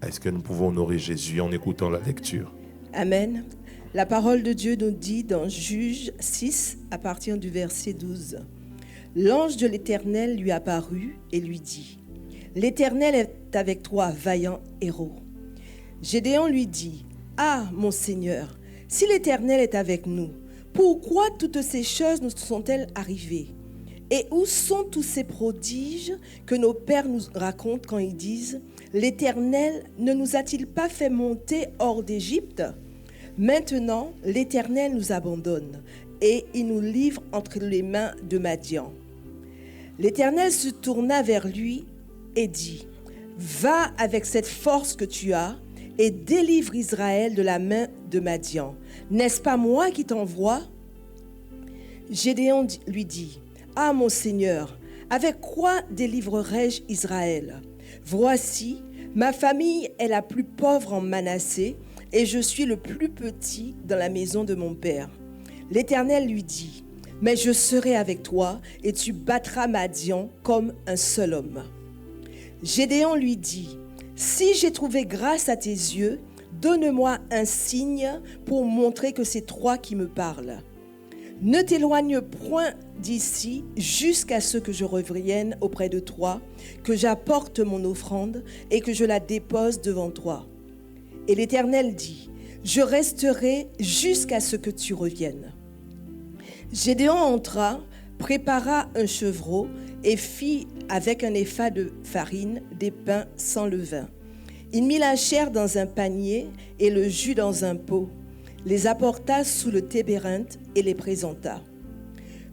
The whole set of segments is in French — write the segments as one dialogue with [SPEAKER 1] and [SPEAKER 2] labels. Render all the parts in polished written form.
[SPEAKER 1] Est-ce que nous pouvons honorer Jésus en écoutant la lecture?
[SPEAKER 2] Amen. La parole de Dieu nous dit dans Juge 6, à partir du verset 12. L'ange de l'Éternel lui apparut et lui dit, « L'Éternel est avec toi, vaillant héros. » Gédéon lui dit, « Ah, mon Seigneur, si l'Éternel est avec nous, pourquoi toutes ces choses nous sont-elles arrivées? Et où sont tous ces prodiges que nos pères nous racontent quand ils disent, « L'Éternel ne nous a-t-il pas fait monter hors d'Égypte ? Maintenant, l'Éternel nous abandonne et il nous livre entre les mains de Madian. » L'Éternel se tourna vers lui et dit, « Va avec cette force que tu as et délivre Israël de la main de Madian. N'est-ce pas moi qui t'envoie ?» Gédéon lui dit, « Ah, mon Seigneur, avec quoi délivrerai-je Israël? Voici, ma famille est la plus pauvre en Manassé et je suis le plus petit dans la maison de mon père. » L'Éternel lui dit, « Mais je serai avec toi et tu battras Madian comme un seul homme. » Gédéon lui dit, « Si j'ai trouvé grâce à tes yeux, donne-moi un signe pour montrer que c'est toi qui me parles. Ne t'éloigne point d'ici jusqu'à ce que je revienne auprès de toi, que j'apporte mon offrande et que je la dépose devant toi. » Et l'Éternel dit, « Je resterai jusqu'à ce que tu reviennes. » Gédéon entra, prépara un chevreau et fit avec un épha de farine des pains sans levain. Il mit la chair dans un panier et le jus dans un pot, les apporta sous le tébérinthe et les présenta.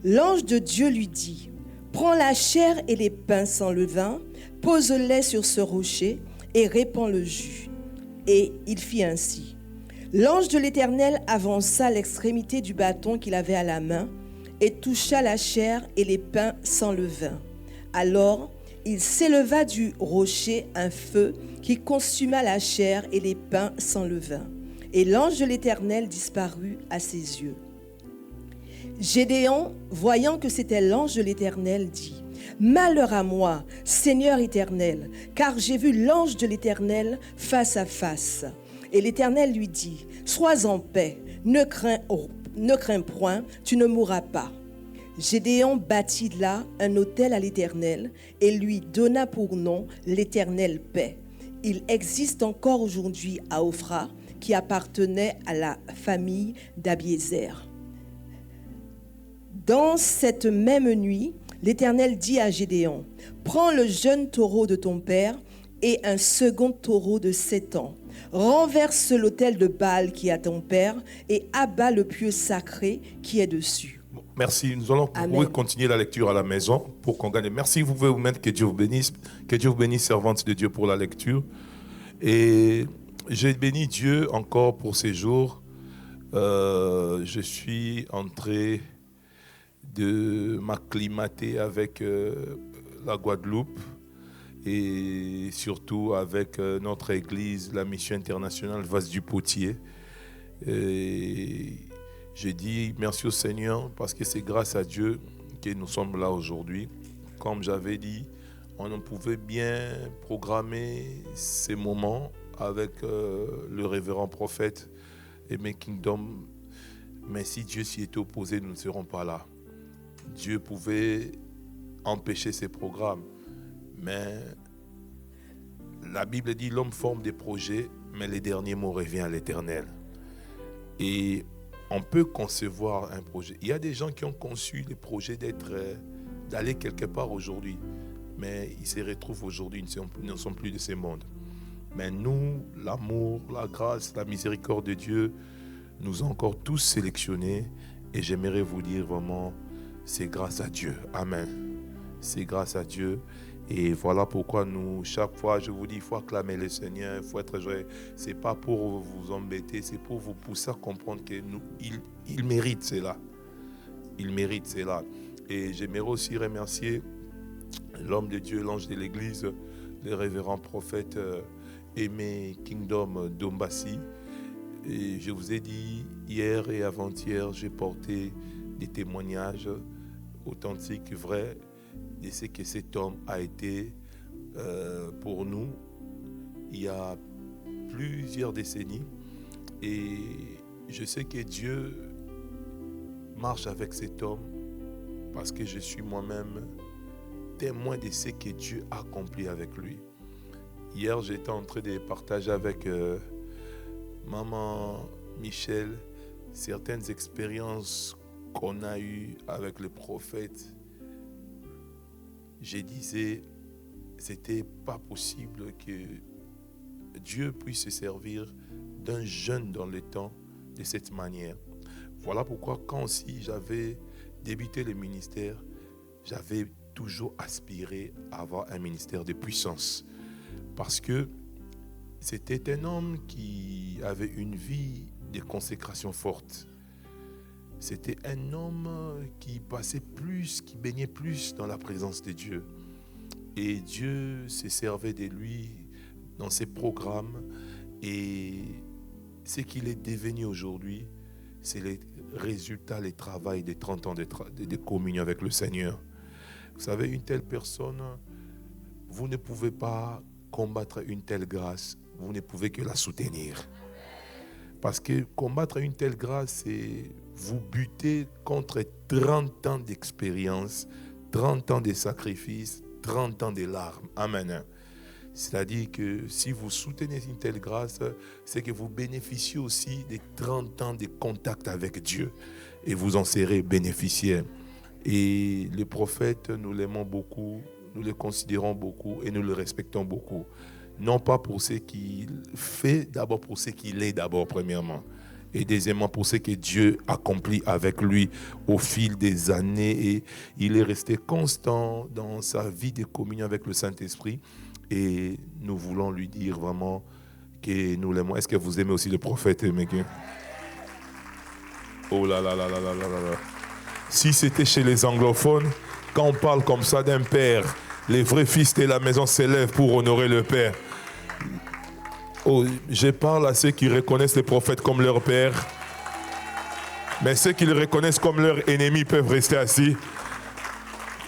[SPEAKER 2] L'ange de Dieu lui dit, « Prends la chair et les pains sans levain, pose-les sur ce rocher et répands le jus. » Et il fit ainsi. L'ange de l'Éternel avança l'extrémité du bâton qu'il avait à la main et toucha la chair et les pains sans levain. Alors, il s'éleva du rocher un feu qui consuma la chair et les pains sans levain. Et l'ange de l'Éternel disparut à ses yeux. Gédéon, voyant que c'était l'ange de l'Éternel, dit, « Malheur à moi, Seigneur éternel, car j'ai vu l'ange de l'Éternel face à face. » Et l'Éternel lui dit, « Sois en paix, ne crains point, tu ne mourras pas. » Gédéon bâtit là un autel à l'Éternel et lui donna pour nom l'Éternel paix. Il existe encore aujourd'hui à Ophra, qui appartenait à la famille d'Abiézer. Dans cette même nuit, l'Éternel dit à Gédéon, « Prends le jeune taureau de ton père et un second taureau de 7 ans. Renverse l'autel de Baal qui est à ton père et abat le pieu sacré qui est dessus. »
[SPEAKER 1] Merci. Nous allons continuer la lecture à la maison pour qu'on gagne. Merci, vous pouvez vous mettre, que Dieu vous bénisse. Que Dieu vous bénisse, servante de Dieu, pour la lecture. Et j'ai béni Dieu encore pour ces jours. Je suis entré de m'acclimater avec la Guadeloupe et surtout avec notre église, la Mission internationale Vase du Potier. Et j'ai dit merci au Seigneur parce que c'est grâce à Dieu que nous sommes là aujourd'hui. Comme j'avais dit, on ne pouvait bien programmer ces moments avec le révérend prophète Aimé Kingdom. Mais si Dieu s'y était opposé, nous ne serons pas là. Dieu pouvait empêcher ces programmes. Mais la Bible dit l'homme forme des projets, mais les derniers mots reviennent à l'Éternel. Et on peut concevoir un projet. Il y a des gens qui ont conçu les projets d'aller quelque part aujourd'hui. Mais ils se retrouvent aujourd'hui, ils ne sont plus de ce monde. Mais nous, l'amour, la grâce, la miséricorde de Dieu nous a encore tous sélectionnés. Et j'aimerais vous dire vraiment, c'est grâce à Dieu. Amen. C'est grâce à Dieu. Et voilà pourquoi nous, chaque fois, je vous dis, il faut acclamer le Seigneur, il faut être joyeux. Ce n'est pas pour vous embêter, c'est pour vous pousser à comprendre qu'il mérite cela. Il mérite cela. Et j'aimerais aussi remercier l'homme de Dieu, l'ange de l'église, le révérend prophète Aimé Kingdom Dombassi. Et je vous ai dit, hier et avant-hier, j'ai porté des témoignages authentiques, vrais, de ce que cet homme a été pour nous. Il y a plusieurs décennies. Et je sais que Dieu marche avec cet homme parce que je suis moi-même témoin de ce que Dieu a accompli avec lui. Hier, j'étais en train de partager avec maman Michel certaines expériences qu'on a eues avec le prophète. Je disais, c'était pas possible que Dieu puisse se servir d'un jeune dans le temps de cette manière. Voilà pourquoi quand aussi j'avais débuté le ministère, j'avais toujours aspiré à avoir un ministère de puissance. Parce que c'était un homme qui avait une vie de consécration forte. C'était un homme qui passait plus, qui baignait plus dans la présence de Dieu. Et Dieu se servait de lui dans ses programmes. Et ce qu'il est devenu aujourd'hui, c'est le résultat, le travail des 30 ans de communion avec le Seigneur. Vous savez, une telle personne, vous ne pouvez pas combattre une telle grâce, vous ne pouvez que la soutenir. Parce que combattre une telle grâce, c'est vous buter contre 30 ans d'expérience, 30 ans de sacrifices, 30 ans de larmes. Amen. C'est-à-dire que si vous soutenez une telle grâce, c'est que vous bénéficiez aussi des 30 ans de contact avec Dieu. Et vous en serez bénéficiaire. Et le prophète, nous l'aimons beaucoup, nous le considérons beaucoup et nous le respectons beaucoup. Non pas pour ce qu'il fait, d'abord pour ce qu'il est d'abord, premièrement. Et deuxièmement, pour ce que Dieu accomplit avec lui au fil des années. Et il est resté constant dans sa vie de communion avec le Saint-Esprit. Et nous voulons lui dire vraiment que nous l'aimons. Est-ce que vous aimez aussi le prophète, Meguin? Oh là là là là là là là. Si c'était chez les anglophones, quand on parle comme ça d'un père, les vrais fils de la maison s'élèvent pour honorer le père. Oh, je parle à ceux qui reconnaissent les prophètes comme leur père. Mais ceux qui le reconnaissent comme leur ennemi peuvent rester assis.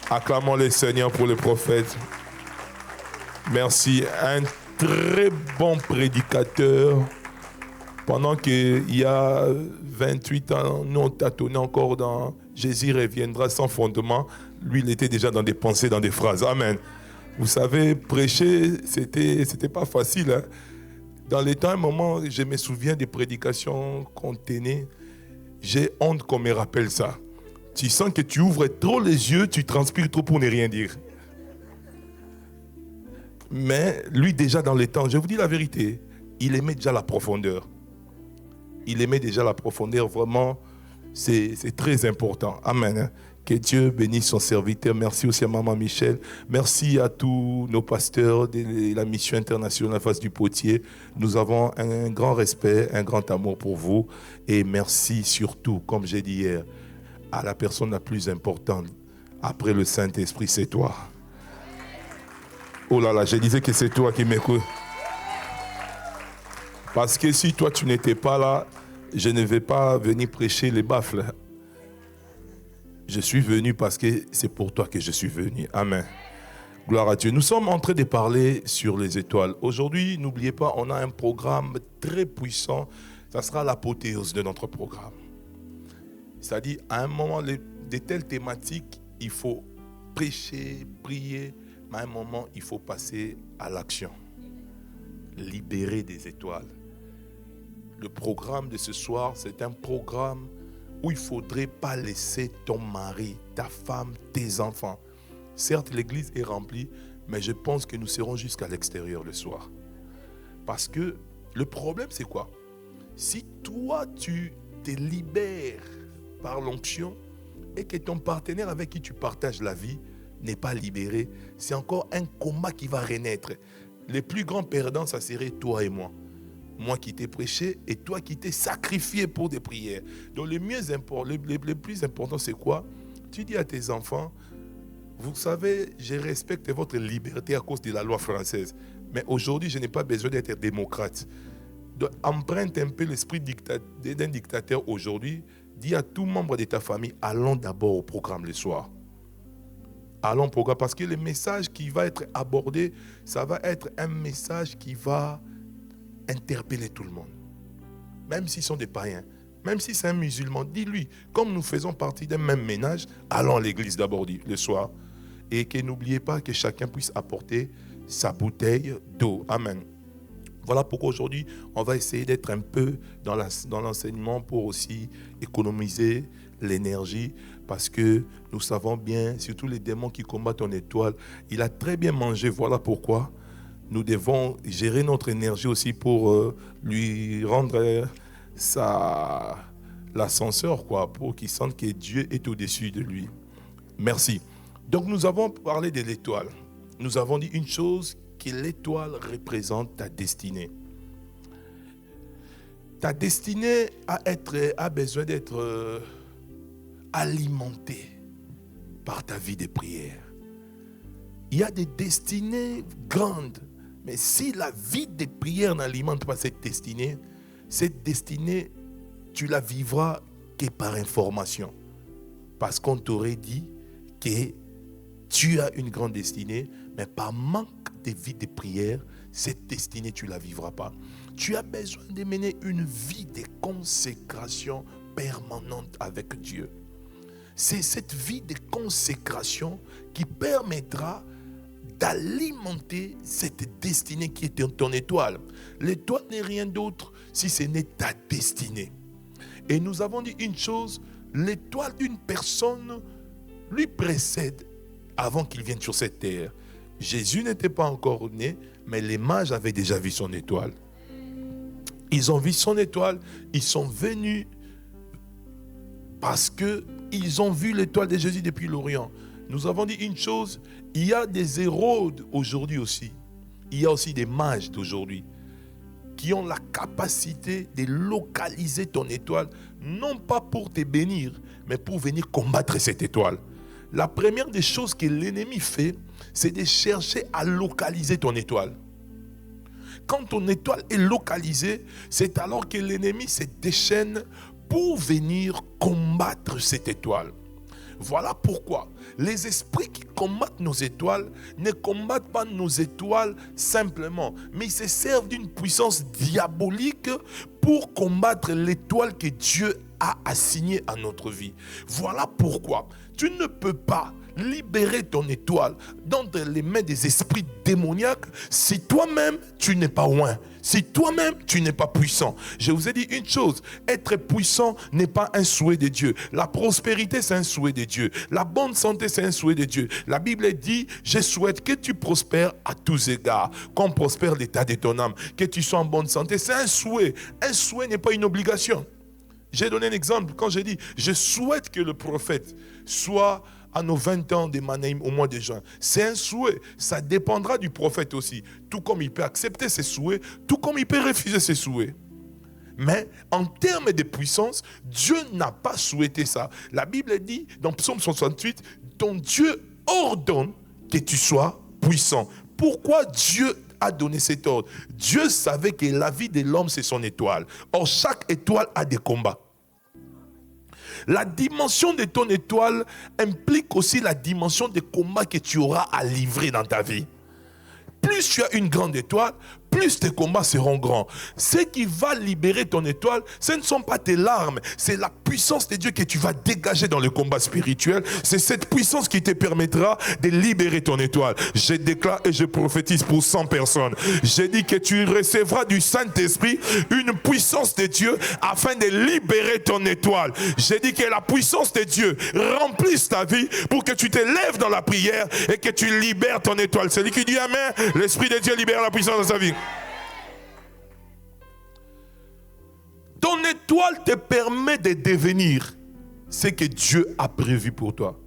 [SPEAKER 1] Acclamons le Seigneur pour le prophète. Merci. Un très bon prédicateur. Pendant qu'il y a 28 ans, nous on tâtonnait encore dans Jésus reviendra sans fondement. Lui, il était déjà dans des pensées, dans des phrases. Amen. Vous savez, prêcher, c'était pas facile. Hein? Dans les temps, un moment, je me souviens des prédications qu'on tenait. J'ai honte qu'on me rappelle ça. Tu sens que tu ouvres trop les yeux, tu transpires trop pour ne rien dire. Mais lui, déjà dans les temps, je vous dis la vérité, il aimait déjà la profondeur. Il aimait déjà la profondeur, vraiment, c'est très important. Amen. Que Dieu bénisse son serviteur. Merci aussi à Maman Michel. Merci à tous nos pasteurs de la mission internationale Face du Potier. Nous avons un grand respect, un grand amour pour vous. Et merci surtout, comme j'ai dit hier, à la personne la plus importante après le Saint-Esprit, c'est toi. Oh là là, je disais que c'est toi qui m'écoutes. Parce que si toi tu n'étais pas là, je ne vais pas venir prêcher les baffles. Je suis venu parce que c'est pour toi que je suis venu. Amen. Gloire à Dieu. Nous sommes en train de parler sur les étoiles. Aujourd'hui, n'oubliez pas, on a un programme très puissant. Ça sera l'apothéose de notre programme. C'est-à-dire, à un moment, de telles thématiques, il faut prêcher, prier, mais à un moment, il faut passer à l'action. Libérer des étoiles. Le programme de ce soir, c'est un programme où il ne faudrait pas laisser ton mari, ta femme, tes enfants. Certes, l'église est remplie, mais je pense que nous serons jusqu'à l'extérieur le soir. Parce que le problème, c'est quoi? Si toi, tu te libères par l'onction et que ton partenaire avec qui tu partages la vie n'est pas libéré, c'est encore un combat qui va renaître. Les plus grands perdants, ça serait toi et moi. Moi qui t'ai prêché et toi qui t'es sacrifié pour des prières. Donc le plus important, c'est quoi? Tu dis à tes enfants, vous savez, je respecte votre liberté à cause de la loi française. Mais aujourd'hui, je n'ai pas besoin d'être démocrate. Donc, emprunte un peu l'esprit d'un dictateur aujourd'hui. Dis à tout membre de ta famille, allons d'abord au programme le soir. Allons au programme parce que le message qui va être abordé, ça va être un message qui va interpeller tout le monde. Même s'ils sont des païens, même si c'est un musulman, dis-lui, comme nous faisons partie d'un même ménage, allons à l'église d'abord le soir. Et que n'oubliez pas que chacun puisse apporter sa bouteille d'eau. Amen. Voilà pourquoi aujourd'hui, on va essayer d'être un peu dans l'enseignement pour aussi économiser l'énergie. Parce que nous savons bien, surtout les démons qui combattent ton étoile, il a très bien mangé. Voilà pourquoi nous devons gérer notre énergie aussi pour lui rendre l'ascenseur, pour qu'il sente que Dieu est au-dessus de lui. Merci. Donc nous avons parlé de l'étoile. Nous avons dit une chose, que l'étoile représente ta destinée. Ta destinée a besoin d'être alimentée par ta vie de prière. Il y a des destinées grandes, mais si la vie de prière n'alimente pas cette destinée, tu la vivras que par information. Parce qu'on t'aurait dit que tu as une grande destinée, mais par manque de vie de prière, cette destinée, tu ne la vivras pas. Tu as besoin de mener une vie de consécration permanente avec Dieu. C'est cette vie de consécration qui permettra d'alimenter cette destinée qui est ton étoile. L'étoile n'est rien d'autre si ce n'est ta destinée. Et nous avons dit une chose, l'étoile d'une personne lui précède avant qu'il vienne sur cette terre. Jésus n'était pas encore né, mais les mages avaient déjà vu son étoile. Ils ont vu son étoile, ils sont venus parce qu'ils ont vu l'étoile de Jésus depuis l'Orient. Nous avons dit une chose, il y a des Hérode aujourd'hui aussi. Il y a aussi des mages d'aujourd'hui qui ont la capacité de localiser ton étoile, non pas pour te bénir, mais pour venir combattre cette étoile. La première des choses que l'ennemi fait, c'est de chercher à localiser ton étoile. Quand ton étoile est localisée, c'est alors que l'ennemi se déchaîne pour venir combattre cette étoile. Voilà pourquoi les esprits qui combattent nos étoiles ne combattent pas nos étoiles simplement, mais ils se servent d'une puissance diabolique pour combattre l'étoile que Dieu a assignée à notre vie. Voilà pourquoi tu ne peux pas libérer ton étoile dans les mains des esprits démoniaques si toi-même tu n'es pas loin, si toi-même tu n'es pas puissant. Je vous ai dit une chose, être puissant n'est pas un souhait de Dieu. La prospérité c'est un souhait de Dieu. La bonne santé c'est un souhait de Dieu. La Bible dit, je souhaite que tu prospères à tous égards, qu'on prospère l'état de ton âme, que tu sois en bonne santé. C'est un souhait. Un souhait n'est pas une obligation. J'ai donné un exemple quand j'ai dit, je souhaite que le prophète soit à nos 20 ans de Manaïm au mois de juin. C'est un souhait. Ça dépendra du prophète aussi. Tout comme il peut accepter ses souhaits, tout comme il peut refuser ses souhaits. Mais en termes de puissance, Dieu n'a pas souhaité ça. La Bible dit dans Psaume 68, ton Dieu ordonne que tu sois puissant. Pourquoi Dieu a donné cet ordre? Dieu savait que la vie de l'homme, c'est son étoile. Or, chaque étoile a des combats. La dimension de ton étoile implique aussi la dimension des combats que tu auras à livrer dans ta vie. Plus tu as une grande étoile, plus tes combats seront grands. Ce qui va libérer ton étoile, ce ne sont pas tes larmes, c'est la puissance de Dieu que tu vas dégager dans le combat spirituel. C'est cette puissance qui te permettra de libérer ton étoile. Je déclare et je prophétise pour 100 personnes. J'ai dit que tu recevras du Saint-Esprit une puissance de Dieu afin de libérer ton étoile. J'ai dit que la puissance de Dieu remplisse ta vie pour que tu te lèves dans la prière et que tu libères ton étoile. C'est lui qui dit Amen. L'Esprit de Dieu libère la puissance dans sa vie. Ton étoile te permet de devenir ce que Dieu a prévu pour toi.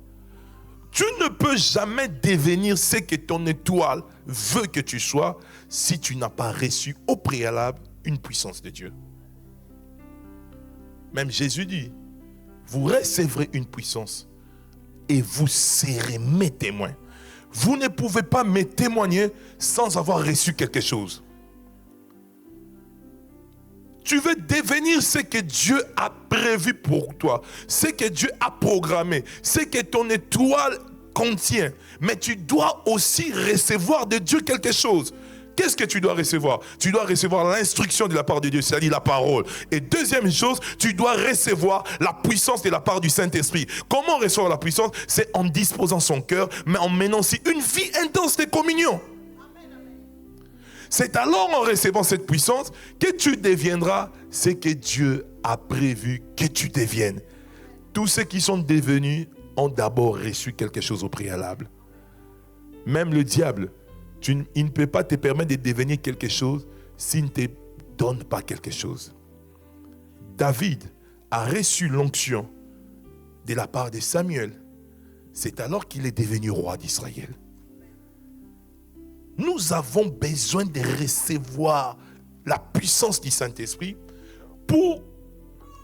[SPEAKER 1] Tu ne peux jamais devenir ce que ton étoile veut que tu sois si tu n'as pas reçu au préalable une puissance de Dieu. Même Jésus dit, vous recevrez une puissance et vous serez mes témoins. Vous ne pouvez pas me témoigner sans avoir reçu quelque chose. Tu veux devenir ce que Dieu a prévu pour toi, ce que Dieu a programmé, ce que ton étoile contient. Mais tu dois aussi recevoir de Dieu quelque chose. qu'est-ce que tu dois recevoir? Tu dois recevoir l'instruction de la part de Dieu, c'est-à-dire la parole. Et deuxième chose, tu dois recevoir la puissance de la part du Saint-Esprit. Comment recevoir la puissance? C'est en disposant son cœur, mais en menant aussi une vie intense de communion. C'est alors en recevant cette puissance que tu deviendras ce que Dieu a prévu que tu deviennes. Tous ceux qui sont devenus ont d'abord reçu quelque chose au préalable. Même le diable, il ne peut pas te permettre de devenir quelque chose s'il ne te donne pas quelque chose. David a reçu l'onction de la part de Samuel. C'est alors qu'il est devenu roi d'Israël. Nous avons besoin de recevoir la puissance du Saint-Esprit pour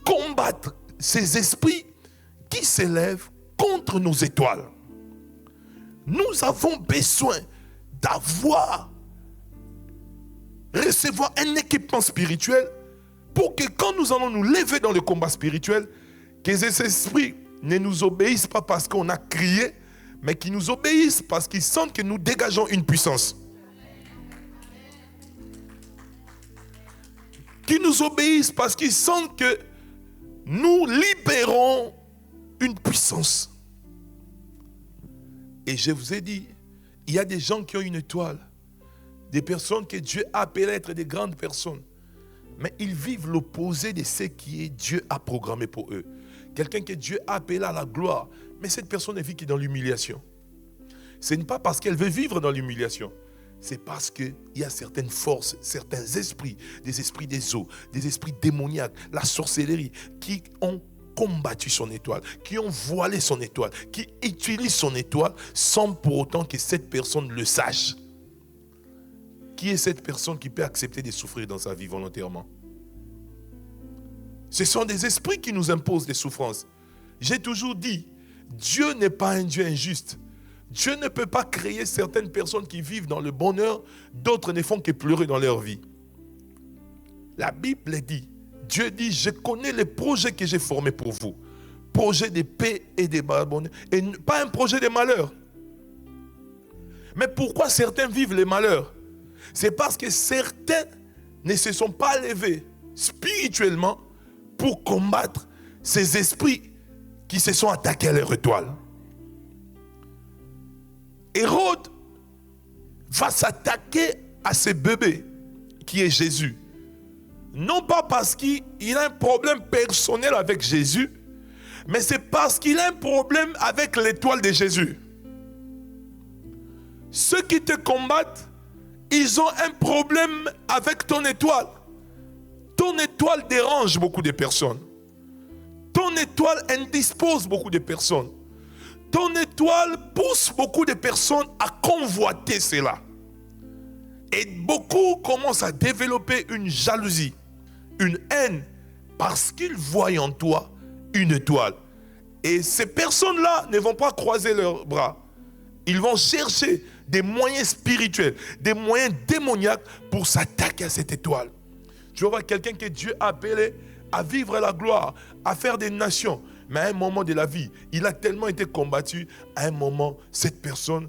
[SPEAKER 1] combattre ces esprits qui s'élèvent contre nos étoiles. Nous avons besoin recevoir un équipement spirituel pour que quand nous allons nous lever dans le combat spirituel, que ces esprits ne nous obéissent pas parce qu'on a crié, mais qu'ils nous obéissent parce qu'ils sentent que nous dégageons une puissance. Qu'ils nous obéissent parce qu'ils sentent que nous libérons une puissance. Et je vous ai dit, il y a des gens qui ont une étoile, des personnes que Dieu a appelées à être des grandes personnes, mais ils vivent l'opposé de ce qui est Dieu a programmé pour eux. Quelqu'un que Dieu a appelé à la gloire, mais cette personne ne vit que dans l'humiliation. Ce n'est pas parce qu'elle veut vivre dans l'humiliation, c'est parce qu'il y a certaines forces, certains esprits, des esprits des eaux, des esprits démoniaques, la sorcellerie, qui ont combattu son étoile, qui ont voilé son étoile, qui utilisent son étoile sans pour autant que cette personne le sache. Qui est cette personne qui peut accepter de souffrir dans sa vie volontairement? Ce sont des esprits qui nous imposent des souffrances. J'ai toujours dit, Dieu n'est pas un Dieu injuste. Dieu ne peut pas créer certaines personnes qui vivent dans le bonheur, d'autres ne font que pleurer dans leur vie. La Bible dit, Dieu dit, je connais les projets que j'ai formés pour vous. Projet de paix et de bonheur. Et pas un projet de malheur. Mais pourquoi certains vivent les malheurs? C'est parce que certains ne se sont pas levés spirituellement pour combattre ces esprits qui se sont attaqués à leur étoile. Hérode va s'attaquer à ce bébé qui est Jésus. Non pas parce qu'il a un problème personnel avec Jésus, mais c'est parce qu'il a un problème avec l'étoile de Jésus. Ceux qui te combattent, ils ont un problème avec ton étoile. Ton étoile dérange beaucoup de personnes. Ton étoile indispose beaucoup de personnes. Ton étoile pousse beaucoup de personnes à convoiter cela. Et beaucoup commencent à développer une jalousie, une haine, parce qu'ils voient en toi une étoile. Et ces personnes-là ne vont pas croiser leurs bras. Ils vont chercher des moyens spirituels, des moyens démoniaques pour s'attaquer à cette étoile. Tu vas voir quelqu'un que Dieu a appelé à vivre la gloire, à faire des nations. Mais à un moment de la vie, il a tellement été combattu, à un moment, cette personne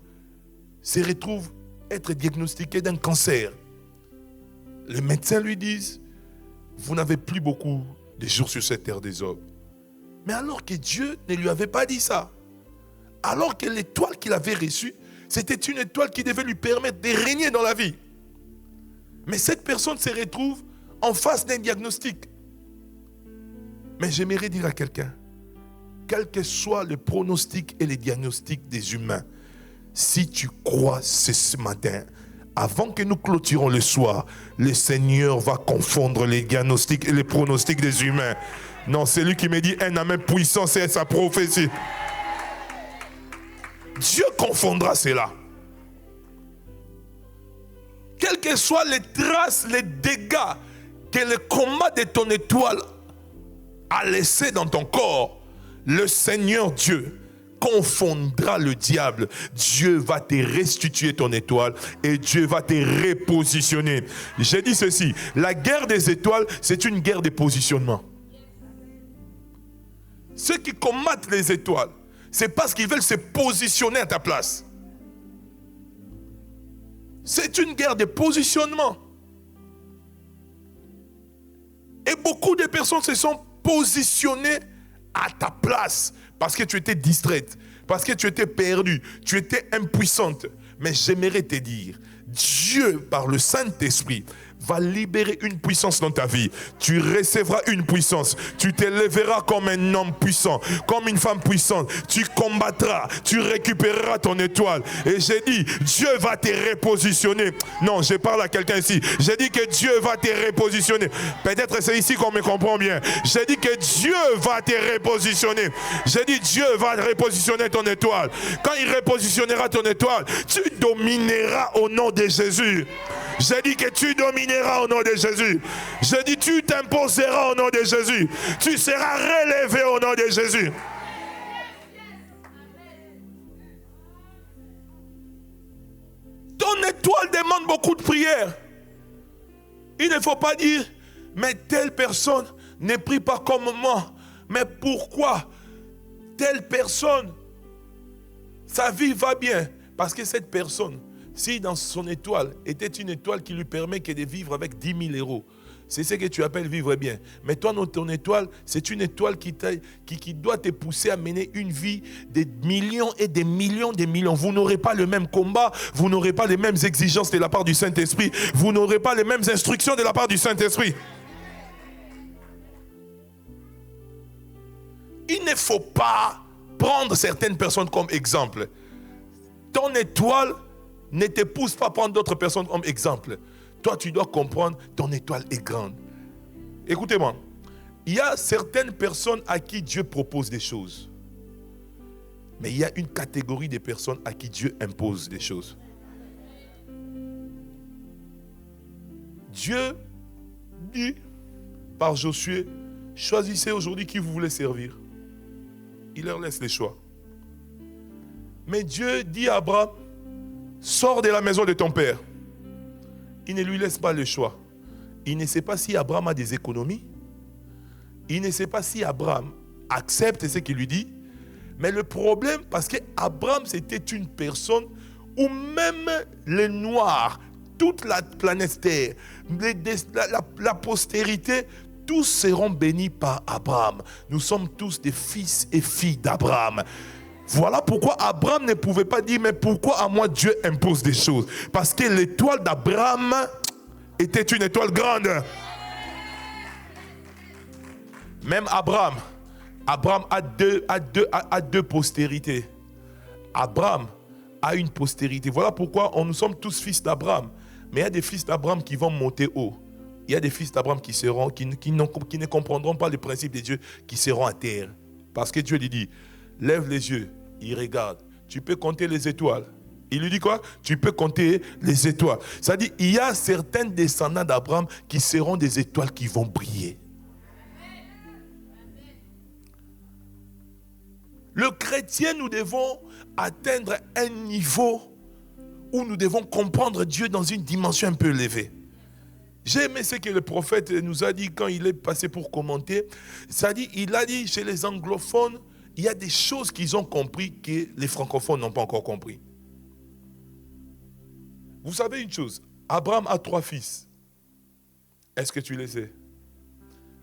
[SPEAKER 1] se retrouve être diagnostiquée d'un cancer. Les médecins lui disent, vous n'avez plus beaucoup de jours sur cette terre des hommes. Mais alors que Dieu ne lui avait pas dit ça, alors que l'étoile qu'il avait reçue, c'était une étoile qui devait lui permettre de régner dans la vie. Mais cette personne se retrouve en face d'un diagnostic. Mais j'aimerais dire à quelqu'un, quel que soit le pronostic et les diagnostics des humains, si tu crois ce matin, avant que nous clôturons le soir, le Seigneur va confondre les diagnostics et les pronostics des humains. Non, c'est lui qui me dit, un amen puissant, c'est sa prophétie. Dieu confondra cela. Quelles que soient les traces, les dégâts que le combat de ton étoile a laissé dans ton corps, le Seigneur Dieu confondra le diable. Dieu va te restituer ton étoile et Dieu va te repositionner. J'ai dit ceci, la guerre des étoiles, c'est une guerre de positionnement. Ceux qui combattent les étoiles, c'est parce qu'ils veulent se positionner à ta place. C'est une guerre de positionnement. Et beaucoup de personnes se sont positionnées à ta place parce que tu étais distraite, parce que tu étais perdue, tu étais impuissante. Mais j'aimerais te dire, Dieu, par le Saint-Esprit, va libérer une puissance dans ta vie. Tu recevras une puissance. Tu t'élèveras comme un homme puissant, comme une femme puissante. Tu combattras, tu récupéreras ton étoile. Et j'ai dit, Dieu va te repositionner. Non, je parle à quelqu'un ici. J'ai dit que Dieu va te repositionner. Peut-être c'est ici qu'on me comprend bien. J'ai dit que Dieu va te repositionner. J'ai dit, Dieu va repositionner ton étoile. Quand il repositionnera ton étoile, tu domineras au nom de Jésus. J'ai dit que tu domineras au nom de Jésus. J'ai dit tu t'imposeras au nom de Jésus. Tu seras relevé au nom de Jésus. Ton étoile demande beaucoup de prières. Il ne faut pas dire, mais telle personne ne prie pas comme moi. Mais pourquoi telle personne, sa vie va bien? Parce que cette personne, si dans son étoile était une étoile qui lui permet que de vivre avec 10 000 euros, c'est ce que tu appelles vivre bien. Mais toi, ton étoile, c'est une étoile qui doit te pousser à mener une vie de millions et des millions de millions. Vous n'aurez pas le même combat, vous n'aurez pas les mêmes exigences de la part du Saint-Esprit, vous n'aurez pas les mêmes instructions de la part du Saint-Esprit. Il ne faut pas prendre certaines personnes comme exemple. Ton étoile ne te pousse pas à prendre d'autres personnes comme exemple. Toi, tu dois comprendre, ton étoile est grande. Écoutez-moi, il y a certaines personnes à qui Dieu propose des choses. Mais il y a une catégorie de personnes à qui Dieu impose des choses. Dieu dit par Josué, choisissez aujourd'hui qui vous voulez servir. Il leur laisse les choix. Mais Dieu dit à Abraham, sors de la maison de ton père. Il ne lui laisse pas le choix. Il ne sait pas si Abraham a des économies. Il ne sait pas si Abraham accepte ce qu'il lui dit. Mais le problème, parce qu'Abraham, c'était une personne où même les Noirs, toute la planète Terre, la postérité, tous seront bénis par Abraham. Nous sommes tous des fils et filles d'Abraham. Voilà pourquoi Abraham ne pouvait pas dire, mais pourquoi à moi Dieu impose des choses? Parce que l'étoile d'Abraham était une étoile grande. Même Abraham a deux postérités. Abraham a une postérité. Voilà pourquoi nous sommes tous fils d'Abraham. Mais il y a des fils d'Abraham qui vont monter haut. Il y a des fils d'Abraham qui ne comprendront pas les principes de Dieu, qui seront à terre. Parce que Dieu lui dit, lève les yeux, il regarde. Tu peux compter les étoiles. Il lui dit quoi? Tu peux compter les étoiles. Ça dit, il y a certains descendants d'Abraham qui seront des étoiles qui vont briller. Le chrétien, nous devons atteindre un niveau où nous devons comprendre Dieu dans une dimension un peu élevée. J'ai aimé ce que le prophète nous a dit quand il est passé pour commenter. Ça dit, il a dit chez les anglophones, il y a des choses qu'ils ont compris que les francophones n'ont pas encore compris. Vous savez une chose, Abraham a 3 fils. Est-ce que tu le sais?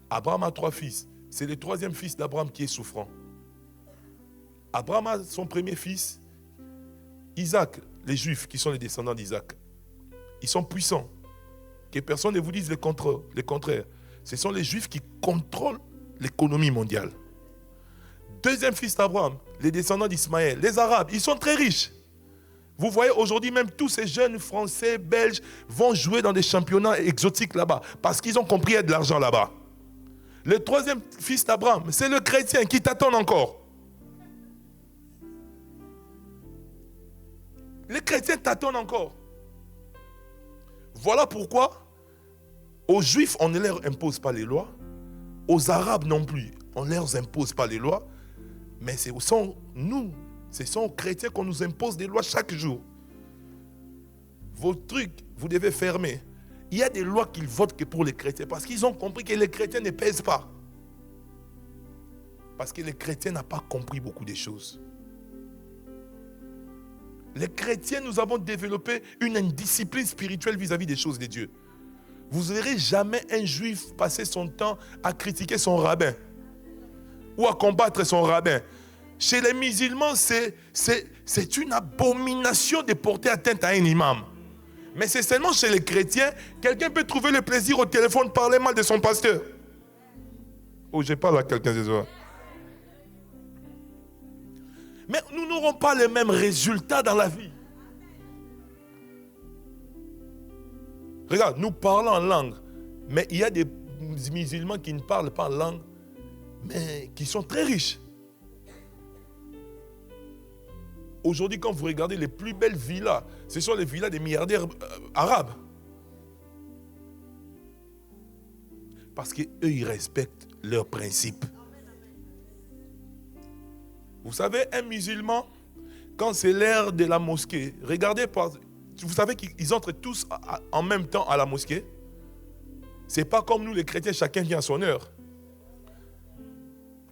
[SPEAKER 1] Abraham a 3 fils. C'est le 3e fils d'Abraham qui est souffrant. Abraham a son premier fils, Isaac, les Juifs qui sont les descendants d'Isaac. Ils sont puissants. Que personne ne vous dise le contraire. Ce sont les Juifs qui contrôlent l'économie mondiale. 2e fils d'Abraham, les descendants d'Ismaël, les Arabes, ils sont très riches. Vous voyez aujourd'hui même tous ces jeunes Français, Belges vont jouer dans des championnats exotiques là-bas parce qu'ils ont compris qu'il y a de l'argent là-bas. Le 3e fils d'Abraham, c'est le chrétien qui t'attend encore. Les chrétiens t'attendent encore. Voilà pourquoi aux Juifs, on ne leur impose pas les lois. Aux Arabes non plus, on ne leur impose pas les lois. Mais ce sont nous, ce sont aux chrétiens qu'on nous impose des lois chaque jour. Vos trucs, vous devez fermer. Il y a des lois qu'ils votent que pour les chrétiens parce qu'ils ont compris que les chrétiens ne pèsent pas. Parce que les chrétiens n'ont pas compris beaucoup de choses. Les chrétiens, nous avons développé une indiscipline spirituelle vis-à-vis des choses de Dieu. Vous ne verrez jamais un juif passer son temps à critiquer son rabbin ou à combattre son rabbin. Chez les musulmans, c'est une abomination de porter atteinte à un imam. Mais c'est seulement chez les chrétiens, quelqu'un peut trouver le plaisir au téléphone de parler mal de son pasteur. Oh, je parle à quelqu'un ce soir. Mais nous n'aurons pas les mêmes résultats dans la vie. Regarde, nous parlons en langue, mais il y a des musulmans qui ne parlent pas en langue, mais qui sont très riches. Aujourd'hui, quand vous regardez les plus belles villas, ce sont les villas des milliardaires arabes. Parce qu'eux, ils respectent leurs principes. Vous savez, un musulman, quand c'est l'heure de la mosquée, regardez, vous savez qu'ils entrent tous en même temps à la mosquée. Ce n'est pas comme nous les chrétiens, chacun vient à son heure.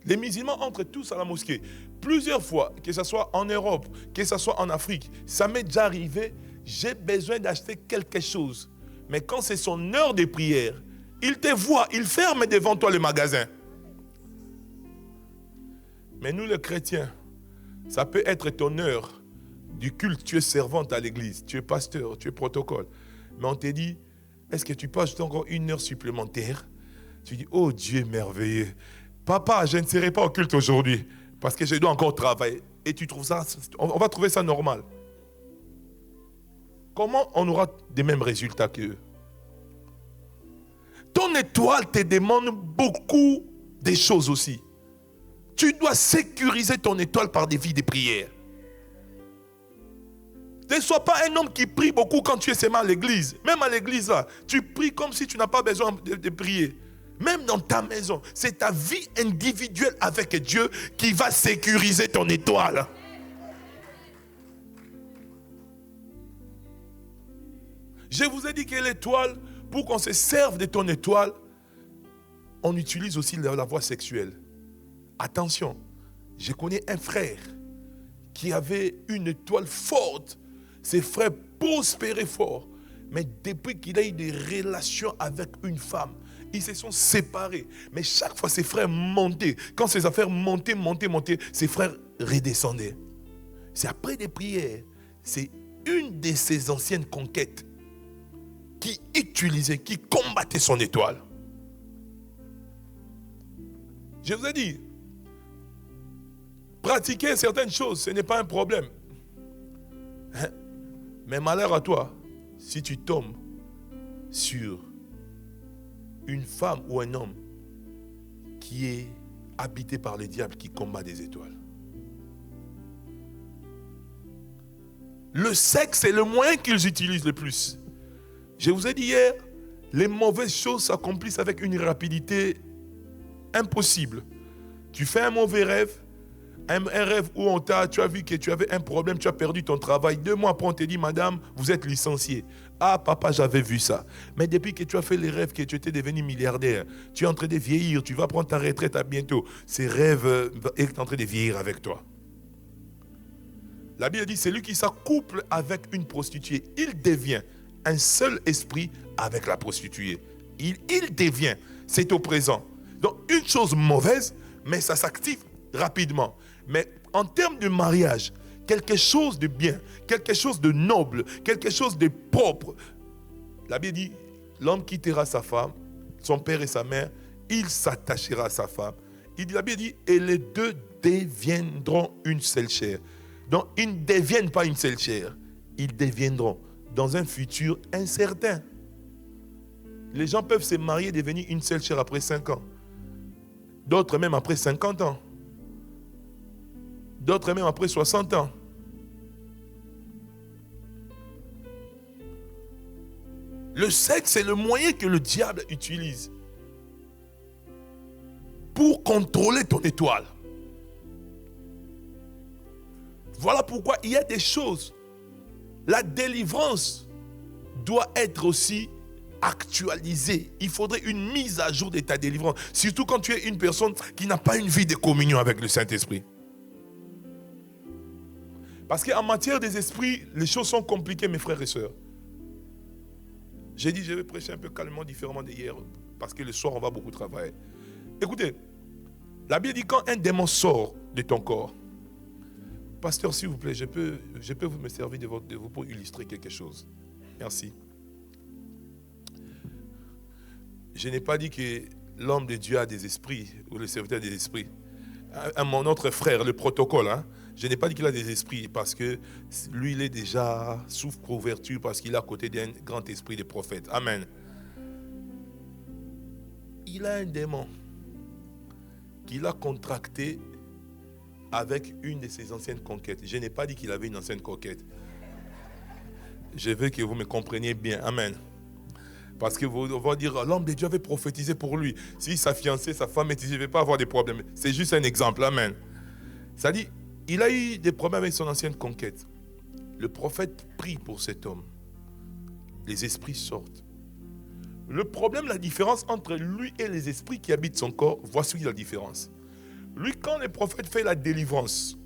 [SPEAKER 1] Les musulmans entrent tous à la mosquée. Plusieurs fois, que ce soit en Europe, que ce soit en Afrique, ça m'est déjà arrivé, j'ai besoin d'acheter quelque chose. Mais quand c'est son heure de prière, il te voit, il ferme devant toi le magasin. Mais nous les chrétiens, ça peut être ton heure du culte, tu es servante à l'église, tu es pasteur, tu es protocole. Mais on te dit, est-ce que tu passes encore une heure supplémentaire? Tu dis, oh Dieu merveilleux. Papa, je ne serai pas au culte aujourd'hui parce que je dois encore travailler. Et tu trouves ça, on va trouver ça normal. Comment on aura des mêmes résultats qu'eux? Ton étoile te demande beaucoup de choses aussi. Tu dois sécuriser ton étoile par des vies de prière. Ne sois pas un homme qui prie beaucoup quand tu es seulement à l'église. Même à l'église, là, tu pries comme si tu n'as pas besoin de prier. Même dans ta maison, c'est ta vie individuelle avec Dieu qui va sécuriser ton étoile. Je vous ai dit que l'étoile, pour qu'on se serve de ton étoile, on utilise aussi la voie sexuelle. Attention, je connais un frère qui avait une étoile forte. Ses frères prospéraient fort. Mais depuis qu'il a eu des relations avec une femme, ils se sont séparés. Mais chaque fois, ses frères montaient. Quand ses affaires montaient, ses frères redescendaient. C'est après des prières. C'est une de ses anciennes conquêtes qui utilisait, qui combattait son étoile. Je vous ai dit, pratiquer certaines choses, ce n'est pas un problème. Mais malheur à toi, si tu tombes sur une femme ou un homme qui est habité par le diable, qui combat des étoiles. Le sexe est le moyen qu'ils utilisent le plus. Je vous ai dit hier, les mauvaises choses s'accomplissent avec une rapidité impossible. Tu fais un mauvais rêve, un rêve où tu as vu que tu avais un problème, tu as perdu ton travail. 2 mois après, on te dit, madame, vous êtes licenciée. Ah, papa, j'avais vu ça. Mais depuis que tu as fait les rêves, que tu étais devenu milliardaire, tu es en train de vieillir, tu vas prendre ta retraite à bientôt. Ces rêves sont en train de vieillir avec toi. La Bible dit, celui qui s'accouple avec une prostituée, il devient un seul esprit avec la prostituée. Il devient, c'est au présent. Donc, une chose mauvaise, mais ça s'active rapidement. Mais en termes de mariage, quelque chose de bien, quelque chose de noble, quelque chose de propre. La Bible dit, l'homme quittera sa femme, son père et sa mère, il s'attachera à sa femme. La Bible dit, et les deux deviendront une seule chair. Donc, ils ne deviennent pas une seule chair. Ils deviendront dans un futur incertain. Les gens peuvent se marier et devenir une seule chair après 5 ans. D'autres même après 50 ans. D'autres même après 60 ans. Le sexe, c'est le moyen que le diable utilise pour contrôler ton étoile. Voilà pourquoi il y a des choses. La délivrance doit être aussi actualisée. Il faudrait une mise à jour de ta délivrance. Surtout quand tu es une personne qui n'a pas une vie de communion avec le Saint-Esprit. Parce qu'en matière des esprits, les choses sont compliquées, mes frères et sœurs. J'ai dit, je vais prêcher un peu calmement, différemment d'hier, parce que le soir, on va beaucoup travailler. Écoutez, la Bible dit quand un démon sort de ton corps, pasteur, s'il vous plaît, je peux vous me servir de vous pour illustrer quelque chose. Merci. Je n'ai pas dit que l'homme de Dieu a des esprits, ou le serviteur des esprits. Mon autre frère, le protocole, je n'ai pas dit qu'il a des esprits, parce que lui, il est déjà sous couverture, parce qu'il est à côté d'un grand esprit de prophète. Amen. Il a un démon qu'il a contracté avec une de ses anciennes conquêtes. Je n'ai pas dit qu'il avait une ancienne conquête. Je veux que vous me compreniez bien. Amen. Parce que on va dire, l'homme de Dieu avait prophétisé pour lui. Si sa fiancée, sa femme est ici, je ne vais pas avoir de problème. C'est juste un exemple. Amen. Ça dit, il a eu des problèmes avec son ancienne conquête. Le prophète prie pour cet homme. Les esprits sortent. Le problème, la différence entre lui et les esprits qui habitent son corps, voici la différence. Lui, quand le prophète fait la délivrance,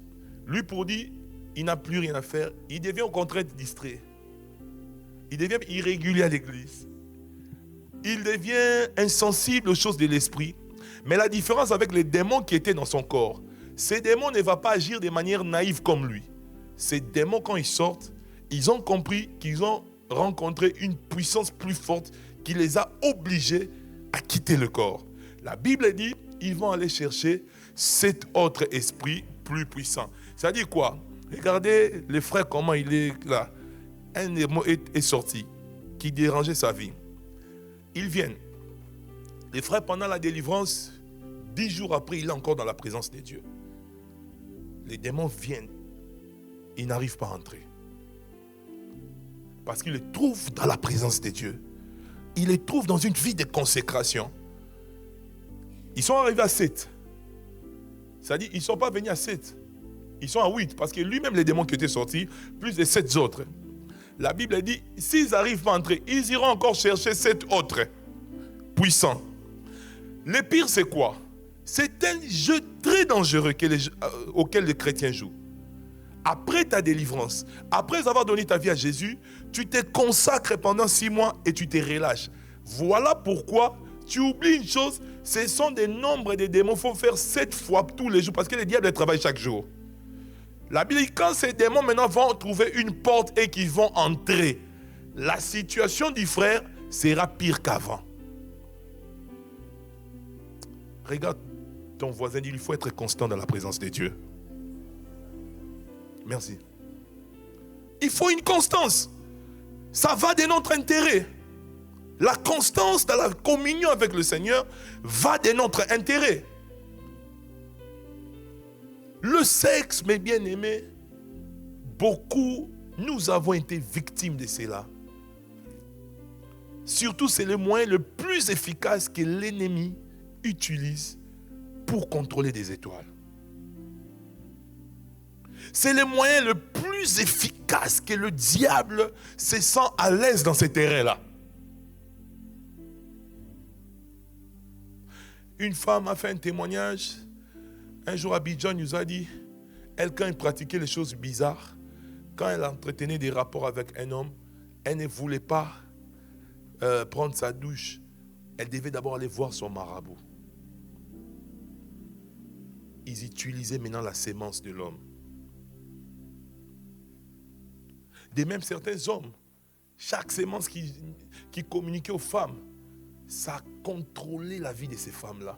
[SPEAKER 1] lui pour dire, il n'a plus rien à faire, il devient au contraire distrait. Il devient irrégulier à l'église. Il devient insensible aux choses de l'esprit. Mais la différence avec les démons qui étaient dans son corps, ces démons ne vont pas agir de manière naïve comme lui. Ces démons, quand ils sortent, ils ont compris qu'ils ont rencontré une puissance plus forte qui les a obligés à quitter le corps. La Bible dit, ils vont aller chercher cet autre esprit plus puissant. Ça dit quoi? Regardez les frères, comment il est là. Un démon est sorti, qui dérangeait sa vie. Ils viennent. Les frères, pendant la délivrance, 10 jours après, il est encore dans la présence de Dieu. Les démons viennent. Ils n'arrivent pas à entrer. Parce qu'ils les trouvent dans la présence de Dieu. Ils les trouvent dans une vie de consécration. Ils sont arrivés à 7. C'est-à-dire, ils ne sont pas venus à 7. Ils sont à 8. Parce que lui-même, les démons qui étaient sortis, plus de 7 autres. La Bible dit, s'ils n'arrivent pas à entrer, ils iront encore chercher 7 autres puissants. Le pire, c'est quoi? C'est un jeu très dangereux auquel les chrétiens jouent. Après ta délivrance, après avoir donné ta vie à Jésus, tu te consacres pendant 6 mois et tu te relâches. Voilà pourquoi tu oublies une chose, ce sont des nombres de démons. Il faut faire 7 fois tous les jours parce que le diable travaille chaque jour. La Bible dit, quand ces démons maintenant vont trouver une porte et qu'ils vont entrer, la situation du frère sera pire qu'avant. Regarde ton voisin, il faut être constant dans la présence de Dieu. Merci. Il faut une constance. Ça va de notre intérêt. La constance dans la communion avec le Seigneur va de notre intérêt. Le sexe, mes bien-aimés, beaucoup, nous avons été victimes de cela. Surtout, c'est le moyen le plus efficace que l'ennemi utilise pour contrôler des étoiles. C'est le moyen le plus efficace que le diable se sent à l'aise dans ces terrains-là. Une femme a fait un témoignage. Un jour, Abidjan nous a dit, elle, quand elle pratiquait les choses bizarres, quand elle entretenait des rapports avec un homme, elle ne voulait pas prendre sa douche. Elle devait d'abord aller voir son marabout. Ils utilisaient maintenant la sémence de l'homme. De même, certains hommes, chaque sémence qui communiquait aux femmes, ça a contrôlé la vie de ces femmes-là.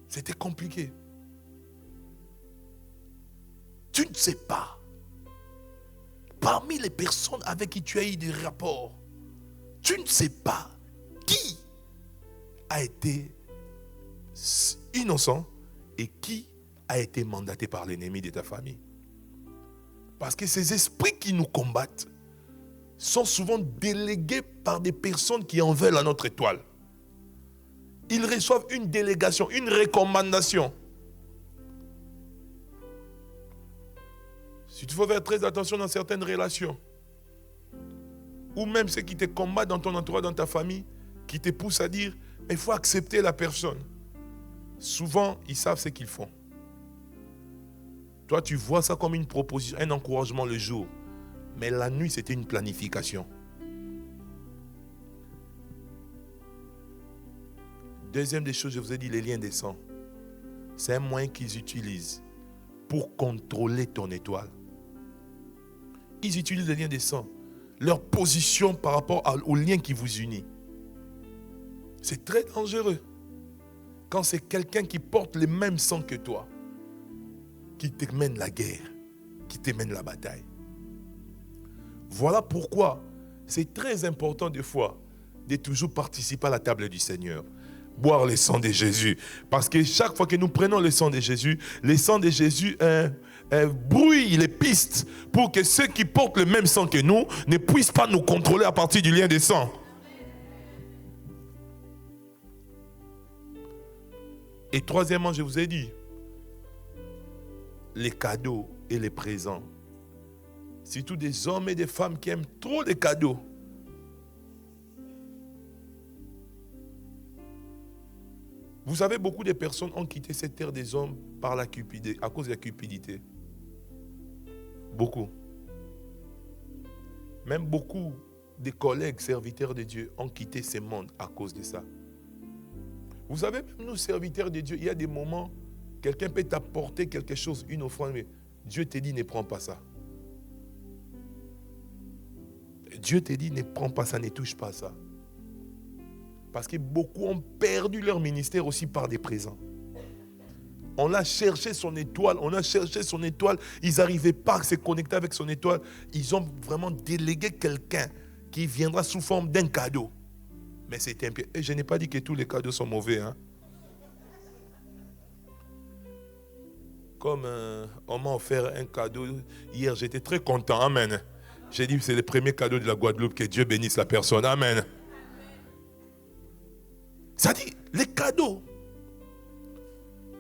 [SPEAKER 1] C'était compliqué. Tu ne sais pas, parmi les personnes avec qui tu as eu des rapports, tu ne sais pas qui a été innocent et qui a été mandaté par l'ennemi de ta famille. Parce que ces esprits qui nous combattent sont souvent délégués par des personnes qui en veulent à notre étoile. Ils reçoivent une délégation, une recommandation. Si tu faut faire très attention dans certaines relations, ou même ceux qui te combattent dans ton entourage, dans ta famille, qui te poussent à dire, il faut accepter la personne. Souvent, ils savent ce qu'ils font. Toi, tu vois ça comme une proposition, un encouragement le jour. Mais la nuit, c'était une planification. Deuxième des choses, je vous ai dit, les liens des sangs. C'est un moyen qu'ils utilisent pour contrôler ton étoile. Ils utilisent les liens des sangs. Leur position par rapport au lien qui vous unit. C'est très dangereux. Quand c'est quelqu'un qui porte les mêmes sangs que toi, qui te mène la guerre, qui te mène la bataille. Voilà pourquoi c'est très important des fois de toujours participer à la table du Seigneur. Boire le sang de Jésus. Parce que chaque fois que nous prenons le sang de Jésus brouille les pistes pour que ceux qui portent le même sang que nous ne puissent pas nous contrôler à partir du lien des sangs. Et troisièmement, je vous ai dit, les cadeaux et les présents. Surtout des hommes et des femmes qui aiment trop les cadeaux. Vous savez, beaucoup de personnes ont quitté cette terre des hommes par la cupidité, à cause de la cupidité. Beaucoup. Même beaucoup de collègues serviteurs de Dieu ont quitté ce monde à cause de ça. Vous savez, même nous, serviteurs de Dieu, il y a des moments, quelqu'un peut t'apporter quelque chose, une offrande, mais Dieu te dit, ne prends pas ça. Dieu te dit, ne prends pas ça, ne touche pas ça. Parce que beaucoup ont perdu leur ministère aussi par des présents. On a cherché son étoile, ils n'arrivaient pas à se connecter avec son étoile. Ils ont vraiment délégué quelqu'un qui viendra sous forme d'un cadeau. Mais c'était un piège. Et je n'ai pas dit que tous les cadeaux sont mauvais. Hein? Comme on m'a offert un cadeau hier, j'étais très content. Amen. J'ai dit que c'est le premier cadeau de la Guadeloupe, que Dieu bénisse la personne. Amen. Ça dit, les cadeaux.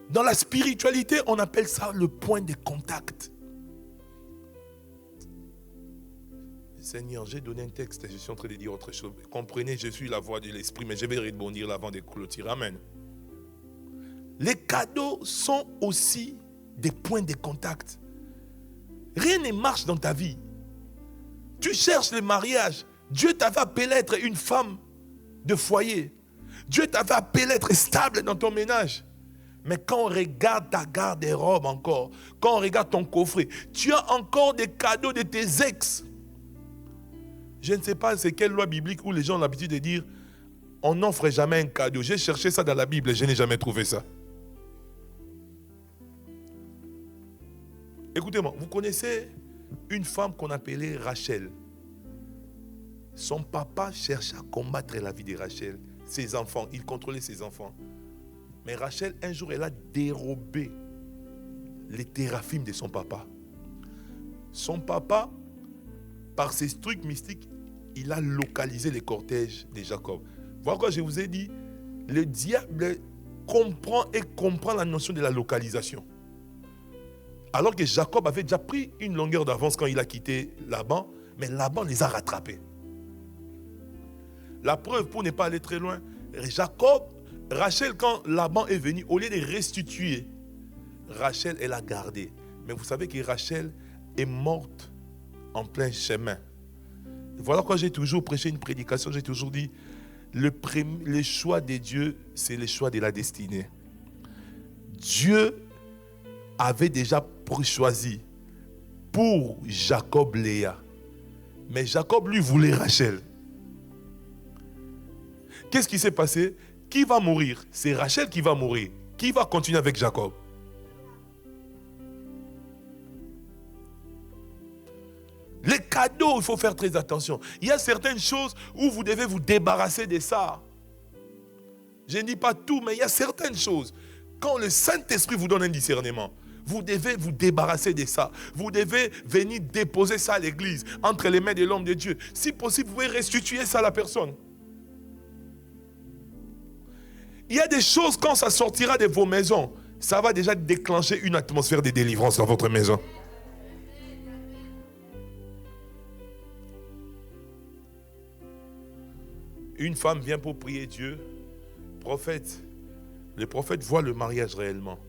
[SPEAKER 1] Dans la spiritualité, on appelle ça le point de contact. Seigneur, j'ai donné un texte et je suis en train de dire autre chose. Comprenez, je suis la voix de l'esprit, mais je vais rebondir avant de clôturer. Amen. Les cadeaux sont aussi des points de contact. Rien ne marche dans ta vie. Tu cherches le mariage. Dieu t'avait appelé à être une femme de foyer. Dieu t'avait appelé à être stable dans ton ménage. Mais quand on regarde ta garde-robe encore, quand on regarde ton coffret, tu as encore des cadeaux de tes ex. Je ne sais pas c'est quelle loi biblique où les gens ont l'habitude de dire on n'offre jamais un cadeau. J'ai cherché ça dans la Bible et je n'ai jamais trouvé ça. Écoutez-moi, vous connaissez une femme qu'on appelait Rachel. Son papa cherchait à combattre la vie de Rachel. Ses enfants, il contrôlait ses enfants. Mais Rachel, un jour, elle a dérobé les téraphimes de son papa. Son papa, par ses trucs mystiques, il a localisé les cortèges de Jacob. Voilà quoi je vous ai dit, le diable comprend la notion de la localisation. Alors que Jacob avait déjà pris une longueur d'avance quand il a quitté Laban, mais Laban les a rattrapés. La preuve, pour ne pas aller très loin, Rachel, quand Laban est venu, au lieu de restituer, Rachel, elle a gardé. Mais vous savez que Rachel est morte en plein chemin. Voilà quoi j'ai toujours prêché une prédication, j'ai toujours dit, le choix de Dieu, c'est le choix de la destinée. Dieu avait déjà choisi pour Jacob Léa. Mais Jacob lui voulait Rachel. Qu'est-ce qui s'est passé? Qui va mourir? C'est Rachel qui va mourir. Qui va continuer avec Jacob? Les cadeaux, il faut faire très attention. Il y a certaines choses où vous devez vous débarrasser de ça. Je ne dis pas tout, mais il y a certaines choses. Quand le Saint-Esprit vous donne un discernement, vous devez vous débarrasser de ça. Vous devez venir déposer ça à l'église, entre les mains de l'homme de Dieu. Si possible, vous pouvez restituer ça à la personne. Il y a des choses, quand ça sortira de vos maisons, ça va déjà déclencher une atmosphère de délivrance dans votre maison. Une femme vient pour prier Dieu. Le prophète voit le mariage réellement.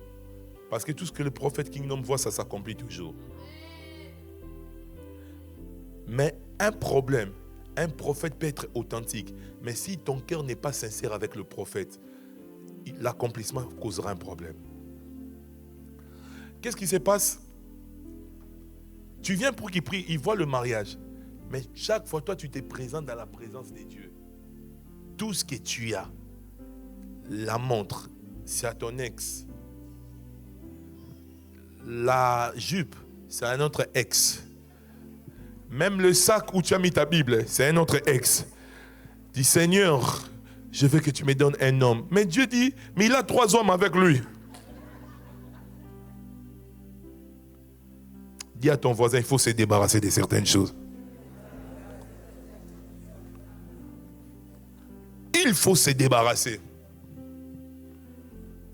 [SPEAKER 1] Parce que tout ce que le prophète Kingdom voit, ça s'accomplit toujours. Mais un prophète peut être authentique. Mais si ton cœur n'est pas sincère avec le prophète, l'accomplissement causera un problème. Qu'est-ce qui se passe? Tu viens pour qu'il prie, il voit le mariage. Mais chaque fois, toi, tu te présentes dans la présence de Dieu. Tout ce que tu as, la montre, c'est à ton ex. La jupe, c'est un autre ex. Même le sac où tu as mis ta Bible, c'est un autre ex. Dis, Seigneur, je veux que tu me donnes un homme. Mais Dieu dit, mais il a 3 hommes avec lui. Dis à ton voisin, il faut se débarrasser de certaines choses. Il faut se débarrasser.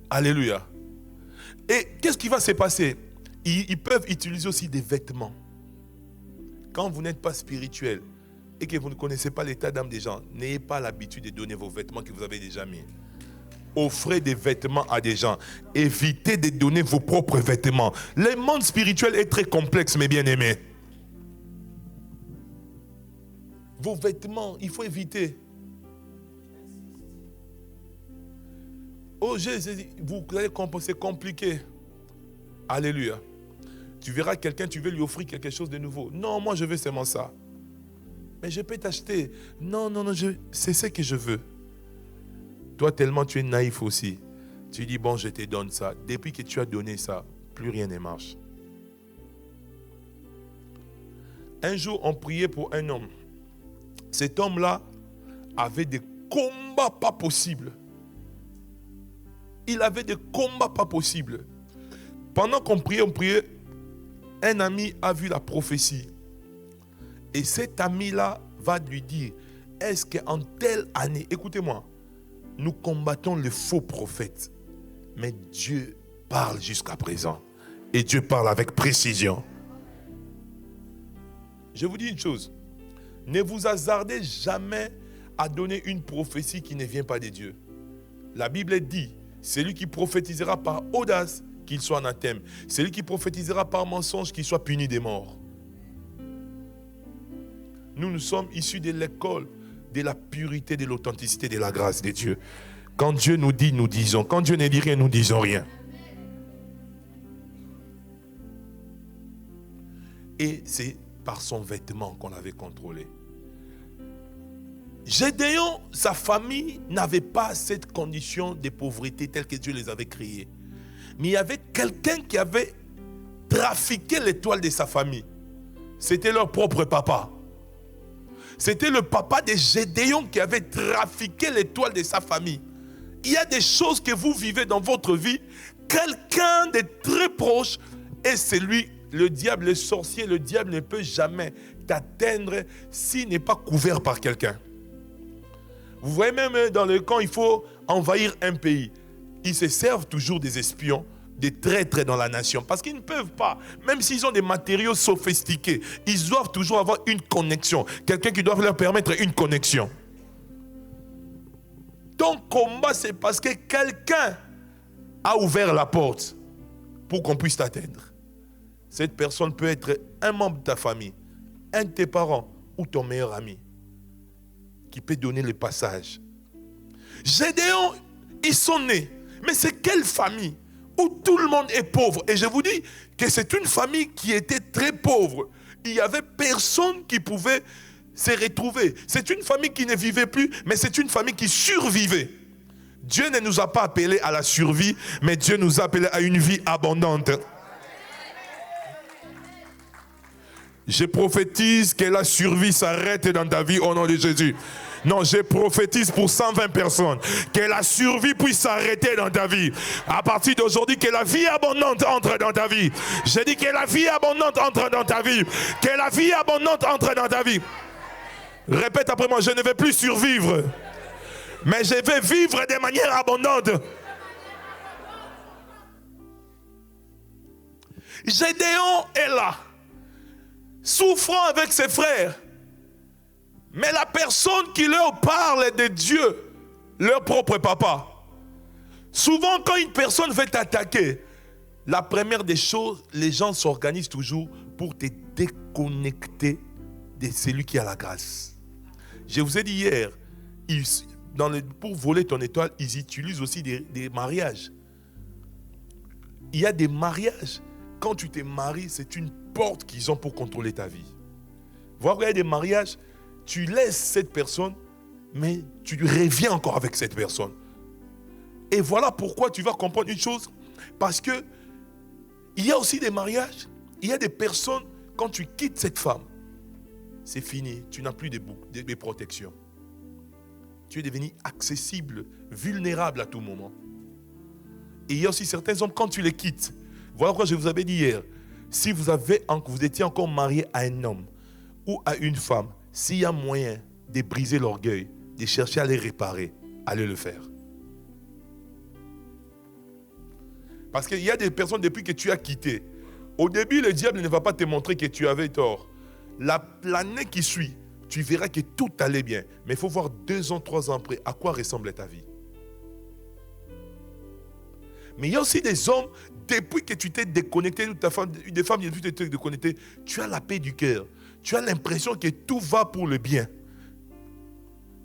[SPEAKER 1] Alléluia. Et qu'est-ce qui va se passer? Ils peuvent utiliser aussi des vêtements. Quand vous n'êtes pas spirituel et que vous ne connaissez pas l'état d'âme des gens, n'ayez pas l'habitude de donner vos vêtements que vous avez déjà mis. Offrez des vêtements à des gens. Évitez de donner vos propres vêtements. Le monde spirituel est très complexe, mes bien-aimés. Vos vêtements, il faut éviter. Oh, vous allez comprendre, c'est compliqué. Alléluia. Tu verras quelqu'un, tu veux lui offrir quelque chose de nouveau. Non, moi je veux seulement ça. Mais je peux t'acheter. Non, c'est ce que je veux. Toi, tellement tu es naïf aussi. Tu dis, bon, je te donne ça. Depuis que tu as donné ça, plus rien ne marche. Un jour, on priait pour un homme. Cet homme-là avait des combats pas possibles. Il avait des combats pas possibles. Pendant qu'on priait, un ami a vu la prophétie. Et cet ami-là va lui dire, est-ce qu'en telle année, écoutez-moi, nous combattons le faux prophète. Mais Dieu parle jusqu'à présent. Et Dieu parle avec précision. Je vous dis une chose. Ne vous hasardez jamais à donner une prophétie qui ne vient pas de Dieu. La Bible dit, celui qui prophétisera par audace, qu'il soit anathème. Celui qui prophétisera par mensonge, qu'il soit puni des morts. Nous sommes issus de l'école de la pureté, de l'authenticité, de la grâce de Dieu. Quand Dieu nous dit, nous disons. Quand Dieu ne dit rien, nous disons rien. Et c'est par son vêtement qu'on l'avait contrôlé. Gédéon, sa famille n'avait pas cette condition de pauvreté telle que Dieu les avait créés. Mais il y avait quelqu'un qui avait trafiqué l'étoile de sa famille. C'était leur propre papa. C'était le papa de Gédéon qui avait trafiqué l'étoile de sa famille. Il y a des choses que vous vivez dans votre vie. Quelqu'un de très proche est celui, le diable, le sorcier, le diable ne peut jamais t'atteindre s'il n'est pas couvert par quelqu'un. Vous voyez même dans le camp, il faut envahir un pays. Ils se servent toujours des espions, des traîtres dans la nation. Parce qu'ils ne peuvent pas, même s'ils ont des matériaux sophistiqués, ils doivent toujours avoir une connexion. Quelqu'un qui doit leur permettre une connexion. Ton combat, c'est parce que quelqu'un a ouvert la porte pour qu'on puisse t'atteindre. Cette personne peut être un membre de ta famille, un de tes parents ou ton meilleur ami qui peut donner le passage. Gédéon, ils sont nés. Mais c'est quelle famille où tout le monde est pauvre? Et je vous dis que c'est une famille qui était très pauvre. Il n'y avait personne qui pouvait se retrouver. C'est une famille qui ne vivait plus, mais c'est une famille qui survivait. Dieu ne nous a pas appelés à la survie, mais Dieu nous a appelés à une vie abondante. Je prophétise que la survie s'arrête dans ta vie au nom de Jésus. Non, je prophétise pour 120 personnes. Que la survie puisse s'arrêter dans ta vie. À partir d'aujourd'hui, que la vie abondante entre dans ta vie. Je dis que la vie abondante entre dans ta vie. Que la vie abondante entre dans ta vie. Répète après moi, je ne vais plus survivre. Mais je vais vivre de manière abondante. Gédéon est là, souffrant avec ses frères. Mais la personne qui leur parle de Dieu, leur propre papa. Souvent, quand une personne veut t'attaquer, La première des choses, les gens s'organisent toujours pour te déconnecter de celui qui a la grâce. Je vous ai dit hier, pour voler ton étoile, ils utilisent aussi des mariages. Il y a des mariages. Quand tu te maries, c'est une porte qu'ils ont pour contrôler ta vie. Voir qu'il y a des mariages, tu laisses cette personne, mais tu reviens encore avec cette personne. Et voilà pourquoi tu vas comprendre une chose. Parce que il y a aussi des mariages, il y a des personnes, quand tu quittes cette femme, c'est fini, tu n'as plus de protection. Tu es devenu accessible, vulnérable à tout moment. Et il y a aussi certains hommes, quand tu les quittes, voilà pourquoi je vous avais dit hier, si vous étiez encore marié à un homme ou à une femme, s'il y a moyen de briser l'orgueil, de chercher à les réparer, allez le faire. Parce qu'il y a des personnes, depuis que tu as quitté, au début, le diable ne va pas te montrer que tu avais tort. L'année qui suit, tu verras que tout allait bien. Mais il faut voir 2 ans, 3 ans après, à quoi ressemblait ta vie. Mais il y a aussi des hommes, depuis que tu t'es déconnecté de ta femme, des femmes, depuis que tu t'es déconnecté, tu as la paix du cœur. Tu as l'impression que tout va pour le bien.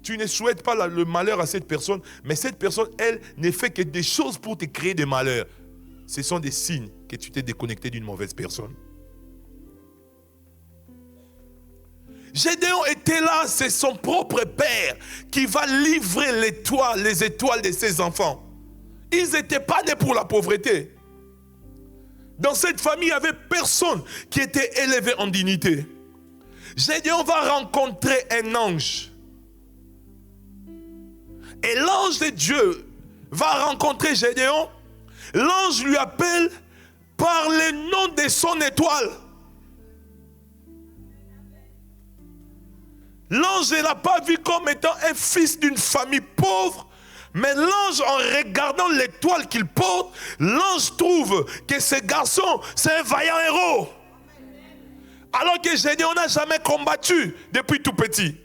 [SPEAKER 1] Tu ne souhaites pas le malheur à cette personne, mais cette personne, elle, ne fait que des choses pour te créer des malheurs. Ce sont des signes que tu t'es déconnecté d'une mauvaise personne. Gédéon était là, c'est son propre père qui va livrer les étoiles de ses enfants. Ils n'étaient pas nés pour la pauvreté. Dans cette famille, il n'y avait personne qui était élevé en dignité. Gédéon va rencontrer un ange. Et l'ange de Dieu va rencontrer Gédéon. L'ange lui appelle par le nom de son étoile. L'ange ne l'a pas vu comme étant un fils d'une famille pauvre, mais l'ange, en regardant l'étoile qu'il porte, l'ange trouve que ce garçon, c'est un vaillant héros. Alors que Gédéon n'a jamais combattu depuis tout petit.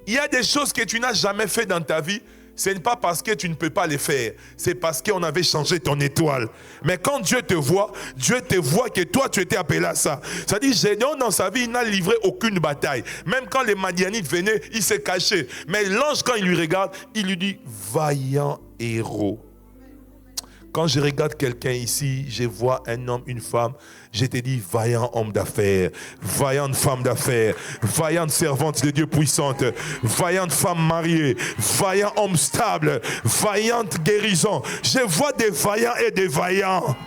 [SPEAKER 1] Il y a des choses que tu n'as jamais fait dans ta vie. Ce n'est pas parce que tu ne peux pas les faire. C'est parce qu'on avait changé ton étoile. Mais quand Dieu te voit que toi tu étais appelé à ça. Ça dit, Gédéon dans sa vie, il n'a livré aucune bataille. Même quand les Madianites venaient, il s'est caché. Mais l'ange, quand il lui regarde, il lui dit, vaillant héros. Quand je regarde quelqu'un ici, je vois un homme, une femme, je te dis vaillant homme d'affaires, vaillante femme d'affaires, vaillante servante de Dieu puissante, vaillante femme mariée, vaillant homme stable, vaillante guérison. Je vois des vaillants et des vaillants.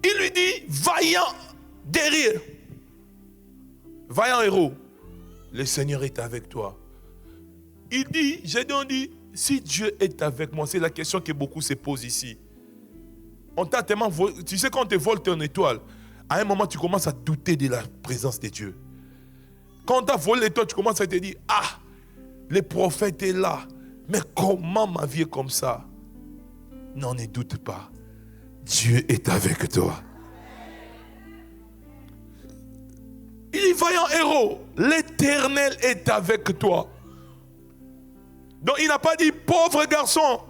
[SPEAKER 1] Il lui dit vaillant guerrier, vaillant héros. Le Seigneur est avec toi. Il dit, Gédéon dit, si Dieu est avec moi, c'est la question que beaucoup se posent ici. On t'a tellement volé, tu sais quand on te vole ton étoile, à un moment tu commences à douter de la présence de Dieu. Quand on t'a volé l'étoile, tu commences à te dire, ah, le prophète est là, mais comment ma vie est comme ça? Non, ne doute pas, Dieu est avec toi. Il est vaillant héros, l'Éternel est avec toi. Donc il n'a pas dit pauvre garçon,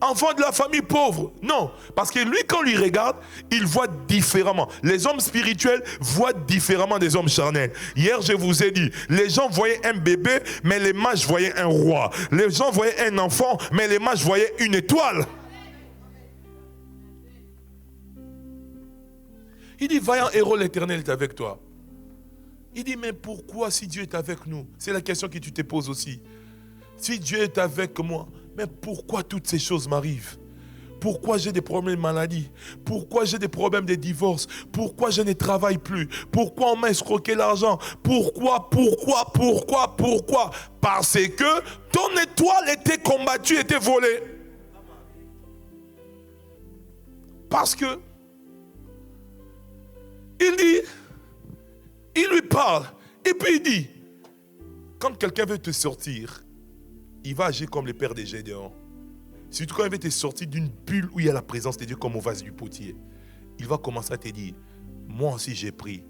[SPEAKER 1] enfant de la famille pauvre. Non, parce que lui quand on lui regarde, il voit différemment. Les hommes spirituels voient différemment des hommes charnels. Hier je vous ai dit, les gens voyaient un bébé, mais les mages voyaient un roi. Les gens voyaient un enfant, mais les mages voyaient une étoile. Il dit, vaillant héros, l'Éternel est avec toi. Il dit, mais pourquoi si Dieu est avec nous? C'est la question que tu te poses aussi. Si Dieu est avec moi, mais pourquoi toutes ces choses m'arrivent? Pourquoi j'ai des problèmes de maladie? Pourquoi j'ai des problèmes de divorce? Pourquoi je ne travaille plus? Pourquoi on m'a escroqué l'argent? Pourquoi? Parce que ton étoile était combattue, était volée. Parce que il dit, il lui parle, et puis il dit, quand quelqu'un veut te sortir, il va agir comme le père de Gédéon. Surtout quand il veut te sortir d'une bulle où il y a la présence de Dieu comme au vase du potier. Il va commencer à te dire, moi aussi j'ai pris,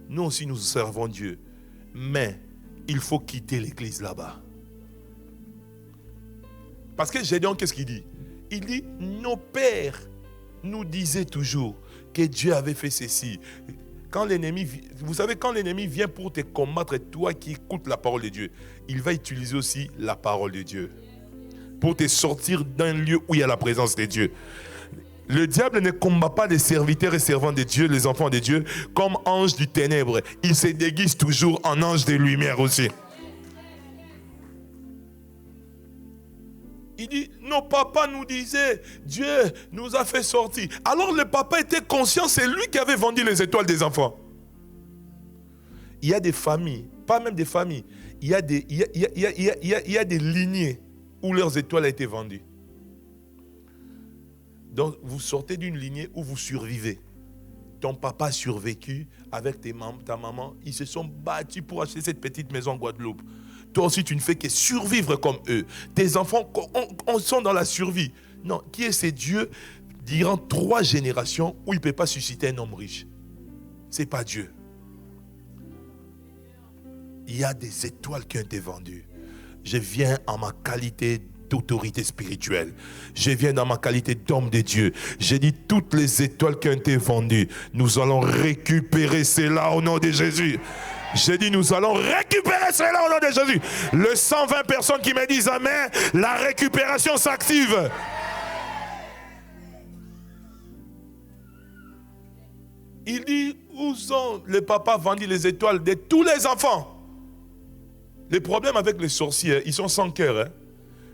[SPEAKER 1] nous aussi nous servons Dieu, mais il faut quitter l'église là-bas. Parce que Gédéon, qu'est-ce qu'il dit? Il dit, nos pères nous disaient toujours que Dieu avait fait ceci. Quand l'ennemi, vous savez, quand l'ennemi vient pour te combattre, toi qui écoutes la parole de Dieu, il va utiliser aussi la parole de Dieu pour te sortir d'un lieu où il y a la présence de Dieu. Le diable ne combat pas les serviteurs et servants de Dieu, les enfants de Dieu, comme anges du ténèbre. Il se déguise toujours en ange de lumière aussi. Il dit, nos papas nous disaient, Dieu nous a fait sortir. Alors le papa était conscient, c'est lui qui avait vendu les étoiles des enfants. Il y a des familles, pas même des familles, il y a des lignées où leurs étoiles ont été vendues. Donc vous sortez d'une lignée où vous survivez. Ton papa a survécu avec ta maman. Ils se sont battus pour acheter cette petite maison en Guadeloupe. Toi aussi, tu ne fais que survivre comme eux. Tes enfants sont dans la survie. Non, qui est ce Dieu durant 3 générations où il ne peut pas susciter un homme riche? Ce n'est pas Dieu. Il y a des étoiles qui ont été vendues. Je viens en ma qualité d'autorité spirituelle. Je viens dans ma qualité d'homme de Dieu. J'ai dit toutes les étoiles qui ont été vendues, nous allons récupérer cela au nom de Jésus. J'ai dit nous allons récupérer cela au nom de Jésus. Les 120 personnes qui me disent amen, la récupération s'active. Il dit où sont les papas vendus les étoiles de tous les enfants? Les problèmes avec les sorciers, ils sont sans cœur.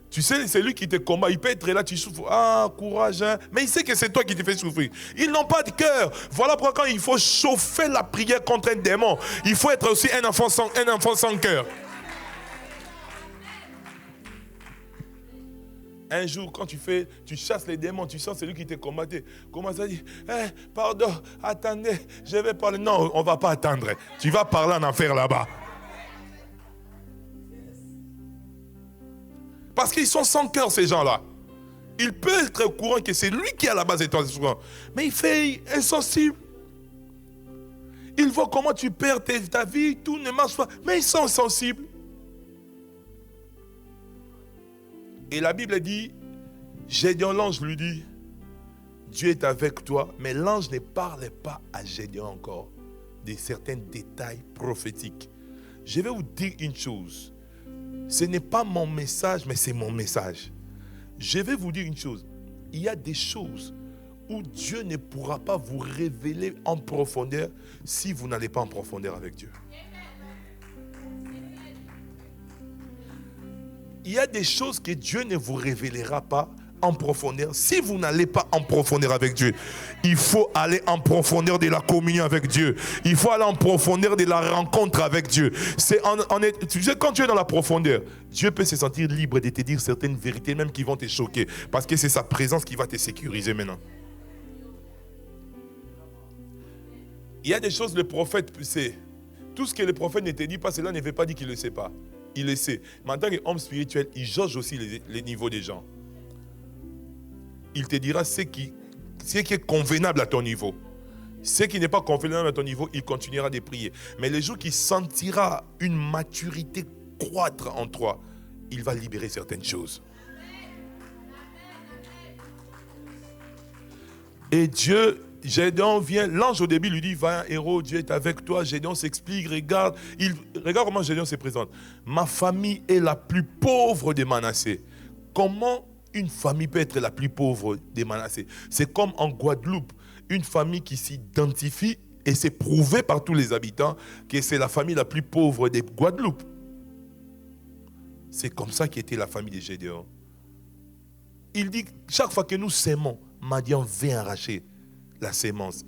[SPEAKER 1] Tu sais, c'est lui qui te combat. Il peut être là, tu souffres. Ah, courage. Mais il sait que c'est toi qui te fais souffrir. Ils n'ont pas de cœur. Voilà pourquoi quand il faut chauffer la prière contre un démon, il faut être aussi un enfant sans cœur. Un jour, quand tu chasses les démons, tu sens celui qui te combattait. Commence à dire, pardon, attendez, je vais parler. Non, on ne va pas attendre. Tu vas parler en enfer là-bas. Parce qu'ils sont sans cœur, ces gens-là. Il peut être au courant que c'est lui qui est à la base de toi, mais il fait insensible. Il voit comment tu perds ta vie, tout ne marche pas, mais ils sont insensibles. Et la Bible dit, Gédéon, l'ange lui dit, Dieu est avec toi, mais l'ange ne parlait pas à Gédéon encore de certains détails prophétiques. Je vais vous dire une chose. Ce n'est pas mon message, mais c'est mon message. Je vais vous dire une chose. Il y a des choses où Dieu ne pourra pas vous révéler en profondeur si vous n'allez pas en profondeur avec Dieu. Il y a des choses que Dieu ne vous révélera pas en profondeur si vous n'allez pas en profondeur avec Dieu. Il faut aller en profondeur de la communion avec Dieu. Il faut aller en profondeur de la rencontre avec Dieu. Tu sais, quand tu es dans la profondeur, Dieu peut se sentir libre de te dire certaines vérités même qui vont te choquer parce que c'est sa présence qui va te sécuriser maintenant. Il y a des choses le prophète sait. Tout ce que le prophète ne te dit pas, cela ne veut pas dire qu'il ne le sait pas. Il le sait. Mais en tant qu'homme spirituel, il jauge aussi les niveaux des gens. Il te dira ce qui est convenable à ton niveau. Ce qui n'est pas convenable à ton niveau, il continuera de prier. Mais le jour qu'il sentira une maturité croître en toi, il va libérer certaines choses. Et Dieu, Gédéon vient, l'ange au début lui dit, va héros, Dieu est avec toi. Gédéon s'explique, regarde comment Gédéon se présente. Ma famille est la plus pauvre de Manassé. Comment une famille peut être la plus pauvre des Manassé? C'est comme en Guadeloupe, une famille qui s'identifie et c'est prouvé par tous les habitants que c'est la famille la plus pauvre de Guadeloupe. C'est comme ça qu'était la famille de Gédéon. Il dit, chaque fois que nous sémons, Madian vient arracher la sémence.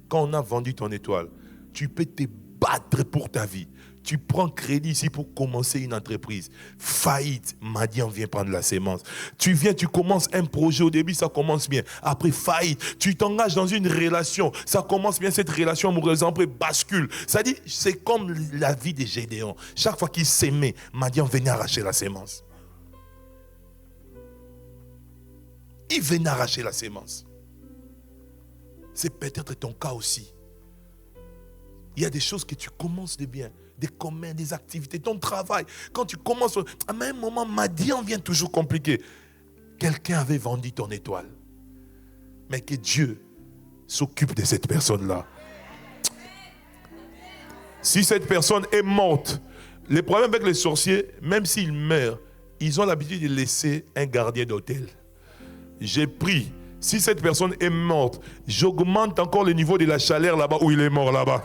[SPEAKER 1] Quand on a vendu ton étoile, tu peux te battre pour ta vie. Tu prends crédit ici pour commencer une entreprise. Faillite, Madian vient prendre la sémence. Tu commences un projet, au début ça commence bien. Après faillite, tu t'engages dans une relation. Ça commence bien, cette relation amoureuse, après bascule. Ça dit, c'est comme la vie de Gédéon. Chaque fois qu'il s'aimait, Madian venait arracher la sémence. Il venait arracher la sémence. C'est peut-être ton cas aussi. Il y a des choses que tu commences de bien, des communs, des activités, ton travail. Quand tu commences, à un moment, Madian vient toujours compliqué. quelqu'un avait vendu ton étoile. Mais que Dieu s'occupe de cette personne-là. Si cette personne est morte, le problème avec les sorciers, même s'ils meurent, ils ont l'habitude de laisser un gardien d'hôtel. J'ai pris, si cette personne est morte, j'augmente encore le niveau de la chaleur là-bas où il est mort là-bas.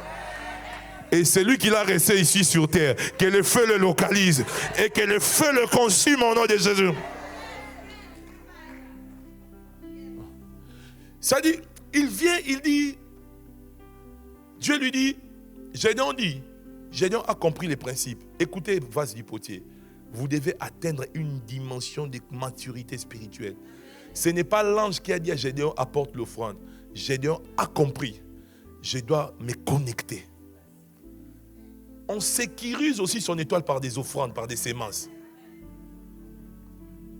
[SPEAKER 1] Et c'est lui qui l'a resté ici sur terre. Que le feu le localise et que le feu le consume au nom de Jésus. Ça dit, il vient, il dit, Dieu lui dit, Gédéon a compris les principes. Écoutez, vase du potier, vous devez atteindre une dimension de maturité spirituelle. Ce n'est pas l'ange qui a dit à Gédéon, apporte l'offrande. Gédéon a compris, je dois me connecter. On sécurise aussi son étoile par des offrandes, par des semences.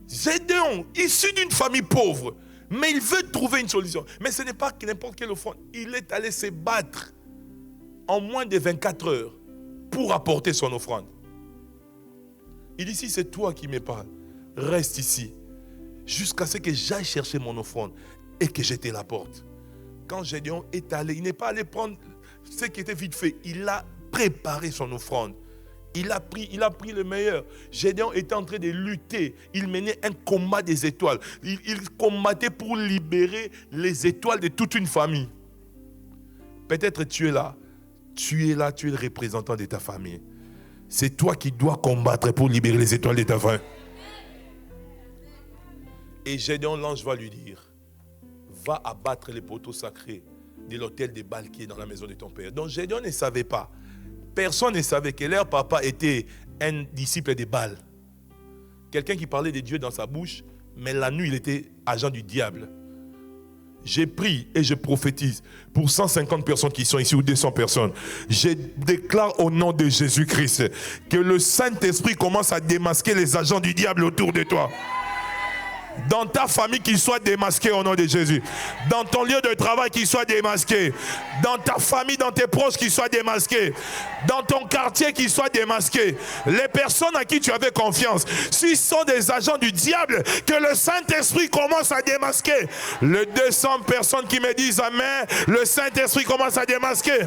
[SPEAKER 1] Gédéon, issu d'une famille pauvre, mais il veut trouver une solution. Mais ce n'est pas n'importe quelle offrande. Il est allé se battre en moins de 24 heures pour apporter son offrande. Il dit, si c'est toi qui me parles, reste ici jusqu'à ce que j'aille chercher mon offrande et que je te l'apporte. Quand Gédéon est allé, il n'est pas allé prendre ce qui était vite fait. Il a préparé son offrande. Il a pris le meilleur. Gédéon était en train de lutter. Il menait un combat des étoiles. Il combattait pour libérer les étoiles de toute une famille. Peut-être tu es là. Tu es le représentant de ta famille. C'est toi qui dois combattre pour libérer les étoiles de ta famille. Et Gédéon, l'ange va lui dire, va abattre les poteaux sacrés de l'autel de Baal qui est dans la maison de ton père. Donc Gédéon ne savait pas. Personne ne savait que leur papa était un disciple de Baal. Quelqu'un qui parlait de Dieu dans sa bouche, mais la nuit il était agent du diable. J'ai pris et je prophétise pour 150 personnes qui sont ici ou 200 personnes. Je déclare au nom de Jésus-Christ que le Saint-Esprit commence à démasquer les agents du diable autour de toi. Dans ta famille, qu'il soit démasqué au nom de Jésus. Dans ton lieu de travail, qu'il soit démasqué. Dans ta famille, dans tes proches, qu'il soit démasqué. Dans ton quartier, qu'il soit démasqué. Les personnes à qui tu avais confiance, s'ils sont des agents du diable, que le Saint-Esprit commence à démasquer. Les 200 personnes qui me disent Amen, le Saint-Esprit commence à démasquer.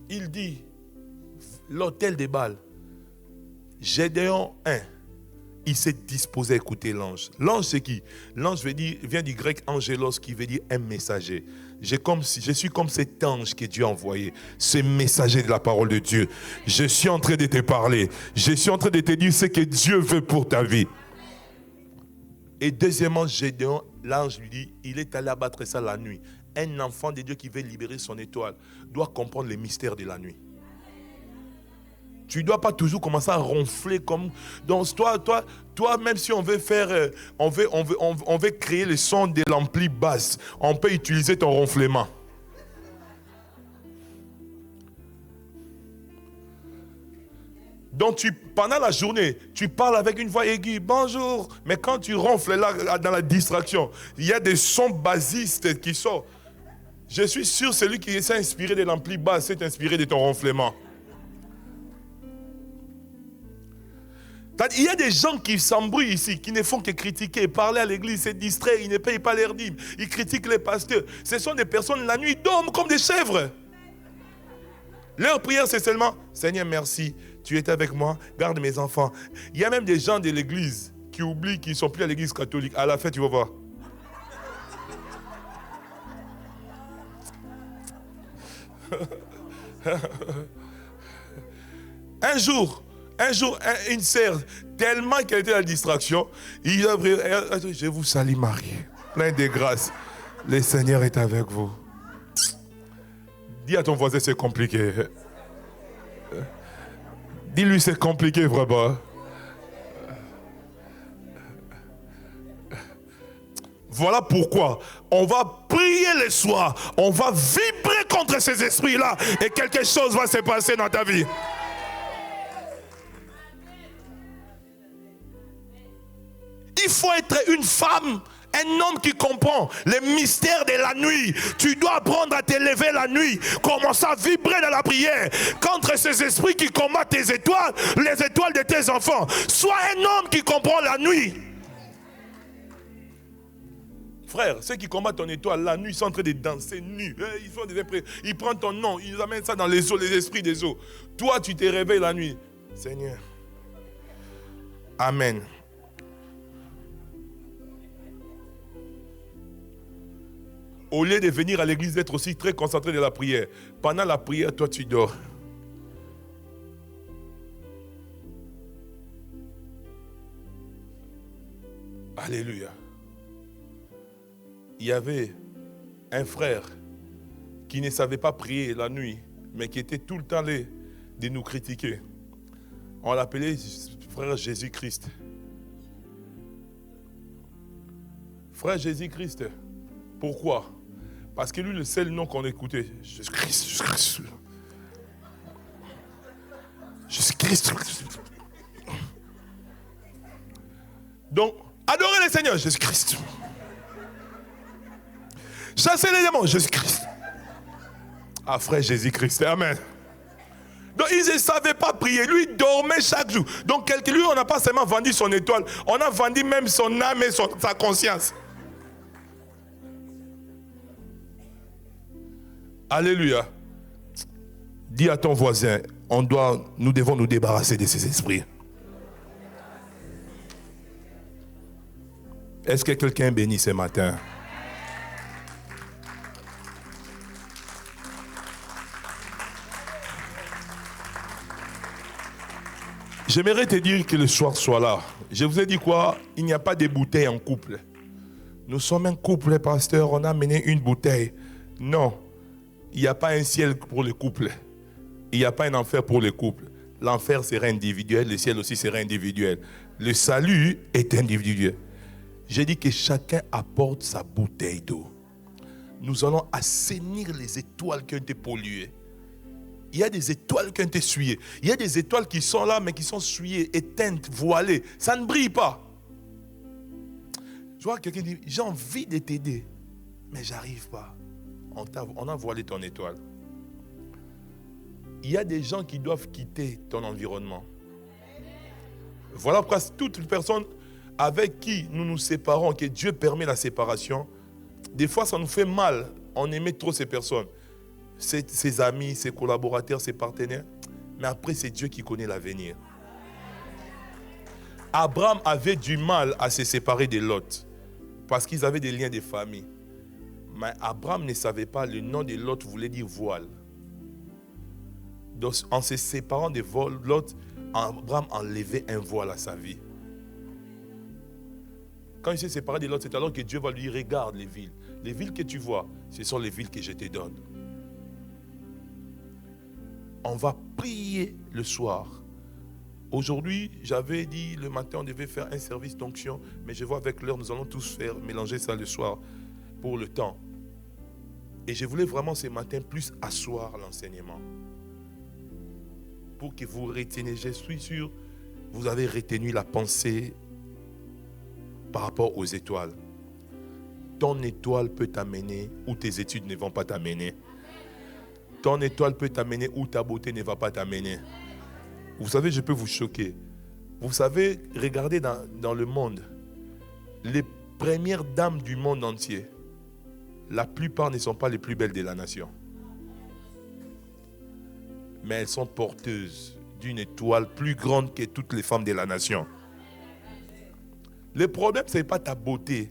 [SPEAKER 1] Il dit, l'autel des Baal. Gédéon 1, il s'est disposé à écouter l'ange. L'ange c'est qui? L'ange vient du grec angelos qui veut dire un messager. Je suis comme cet ange que Dieu a envoyé, ce messager de la parole de Dieu. Je suis en train de te parler. Je suis en train de te dire ce que Dieu veut pour ta vie. Et deuxièmement, Gédéon, l'ange lui dit, il est allé abattre ça la nuit. Un enfant de Dieu qui veut libérer son étoile doit comprendre les mystères de la nuit. Tu ne dois pas toujours commencer à ronfler comme... Donc toi, même si on veut faire... On veut créer le son de l'ampli basse, on peut utiliser ton ronflement. Donc pendant la journée, tu parles avec une voix aiguë, bonjour. Mais quand tu ronfles là, dans la distraction, il y a des sons basistes qui sortent. Je suis sûr, celui qui s'est inspiré de l'ampli basse s'est inspiré de ton ronflement. Il y a des gens qui s'embrouillent ici, qui ne font que critiquer, parler à l'église, se distraient, ils ne payent pas leurs dîmes, ils critiquent les pasteurs. Ce sont des personnes, la nuit, dorment comme des chèvres. Leur prière, c'est seulement, Seigneur, merci, tu étais avec moi, garde mes enfants. Il y a même des gens de l'église qui oublient qu'ils ne sont plus à l'église catholique. À la fin, tu vas voir. Un jour, une sœur, tellement qu'elle était à la distraction, il a pris, je vous salue Marie, plein de grâce. Le Seigneur est avec vous. Dis à ton voisin, c'est compliqué. Dis-lui, c'est compliqué vraiment. Voilà pourquoi on va prier le soir, on va vibrer contre ces esprits-là et quelque chose va se passer dans ta vie. Il faut être une femme Un homme qui comprend les mystères de la nuit. Tu dois apprendre à t'élever la nuit. Commence à vibrer dans la prière. Contre ces esprits qui combattent tes étoiles, les étoiles de tes enfants. Sois un homme qui comprend la nuit. Frère, ceux qui combattent ton étoile la nuit, ils sont en train de danser nus. Ils prennent ton nom, ils amènent ça dans les eaux, les esprits des eaux. Toi, tu te réveilles la nuit. Seigneur. Amen. Au lieu de venir à l'église, d'être aussi très concentré de la prière. Pendant la prière, toi, tu dors. Alléluia. Il y avait un frère qui ne savait pas prier la nuit, mais qui était tout le temps là de nous critiquer. On l'appelait frère Jésus-Christ. Frère Jésus-Christ. Pourquoi? Parce que lui, le seul nom qu'on écoutait, Jésus-Christ, Jésus-Christ. Jésus-Christ. Donc, adorez le Seigneur, Jésus-Christ. Chassez les démons, Jésus-Christ. Ah, frère Jésus-Christ, amen. Donc, ils ne savaient pas prier. Lui, il dormait chaque jour. Donc, lui, on n'a pas seulement vendu son étoile, on a vendu même son âme et sa conscience. Alléluia. Dis à ton voisin, nous devons nous débarrasser de ces esprits. Est-ce que quelqu'un est béni ce matin? J'aimerais te dire que le soir soit là. Je vous ai dit quoi? Il n'y a pas de bouteille en couple. Nous sommes un couple, pasteur, on a amené une bouteille. Non, il n'y a pas un ciel pour le couple. Il n'y a pas un enfer pour le couple. L'enfer sera individuel, le ciel aussi sera individuel. Le salut est individuel. J'ai dit que chacun apporte sa bouteille d'eau. Nous allons assainir les étoiles qui ont été polluées. Il y a des étoiles qui ont été souillées. Il y a des étoiles qui sont là, mais qui sont souillées, éteintes, voilées. Ça ne brille pas. Je vois quelqu'un dit, j'ai envie de t'aider, mais j'arrive pas. On a voilé ton étoile. Il y a des gens qui doivent quitter ton environnement. Voilà pourquoi toutes les personnes avec qui nous nous séparons, que Dieu permet la séparation, des fois ça nous fait mal. On aimait trop ces personnes. Ses amis, ses collaborateurs, ses partenaires. Mais après, c'est Dieu qui connaît l'avenir. Abraham avait du mal à se séparer de Lot parce qu'ils avaient des liens de famille. Mais Abraham ne savait pas, le nom de Lot voulait dire voile. Donc, en se séparant de Lot, Abraham enlevait un voile à sa vie. Quand il s'est séparé de Lot, c'est alors que Dieu va lui dire, regarde les villes. Les villes que tu vois, ce sont les villes que je te donne. On va prier le soir. Aujourd'hui, j'avais dit le matin, on devait faire un service d'onction, mais je vois avec l'heure, nous allons tous mélanger ça le soir pour le temps. Et je voulais vraiment ce matin plus asseoir l'enseignement. Pour que vous reteniez, je suis sûr, vous avez retenu la pensée par rapport aux étoiles. Ton étoile peut t'amener où tes études ne vont pas t'amener. Ton étoile peut t'amener où ta beauté ne va pas t'amener. Vous savez, je peux vous choquer. Vous savez, regardez dans le monde, les premières dames du monde entier, la plupart ne sont pas les plus belles de la nation. Mais elles sont porteuses d'une étoile plus grande que toutes les femmes de la nation. Le problème, ce n'est pas ta beauté,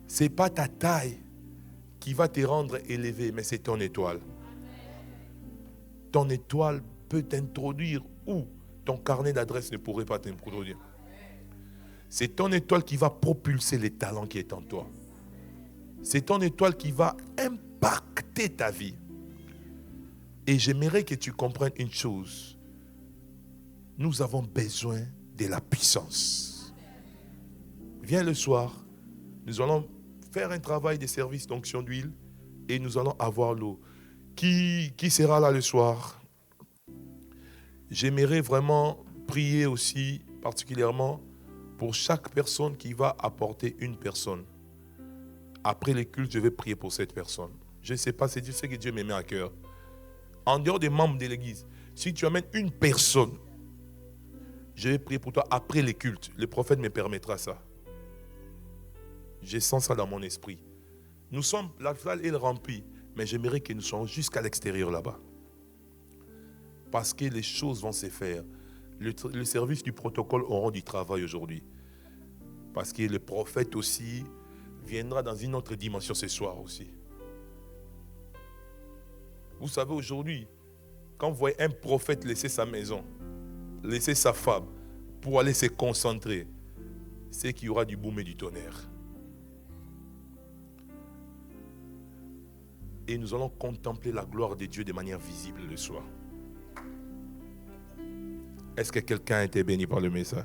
[SPEAKER 1] ce n'est pas ta taille qui va te rendre élevé, mais c'est ton étoile. Ton étoile peut t'introduire où ton carnet d'adresse ne pourrait pas t'introduire. C'est ton étoile qui va propulser les talents qui est en toi. C'est ton étoile qui va impacter ta vie. Et j'aimerais que tu comprennes une chose. Nous avons besoin de la puissance. Viens le soir, nous allons faire un travail de service d'onction d'huile et nous allons avoir l'eau. Qui sera là le soir? J'aimerais vraiment prier aussi particulièrement pour chaque personne qui va apporter une personne. Après les cultes, je vais prier pour cette personne. Je ne sais pas, c'est ce que Dieu me met à cœur. En dehors des membres de l'église, si tu amènes une personne, je vais prier pour toi après les cultes. Le prophète me permettra ça. Je sens ça dans mon esprit. Nous sommes, la salle est remplie, mais j'aimerais que nous soyons jusqu'à l'extérieur là-bas. Parce que les choses vont se faire. Le service du protocole aura du travail aujourd'hui. Parce que le prophète aussi viendra dans une autre dimension ce soir aussi. Vous savez, aujourd'hui, quand vous voyez un prophète laisser sa maison, laisser sa femme pour aller se concentrer, c'est qu'il y aura du boom et du tonnerre. Et nous allons contempler la gloire de Dieu de manière visible le soir. Est-ce que quelqu'un a été béni par le message?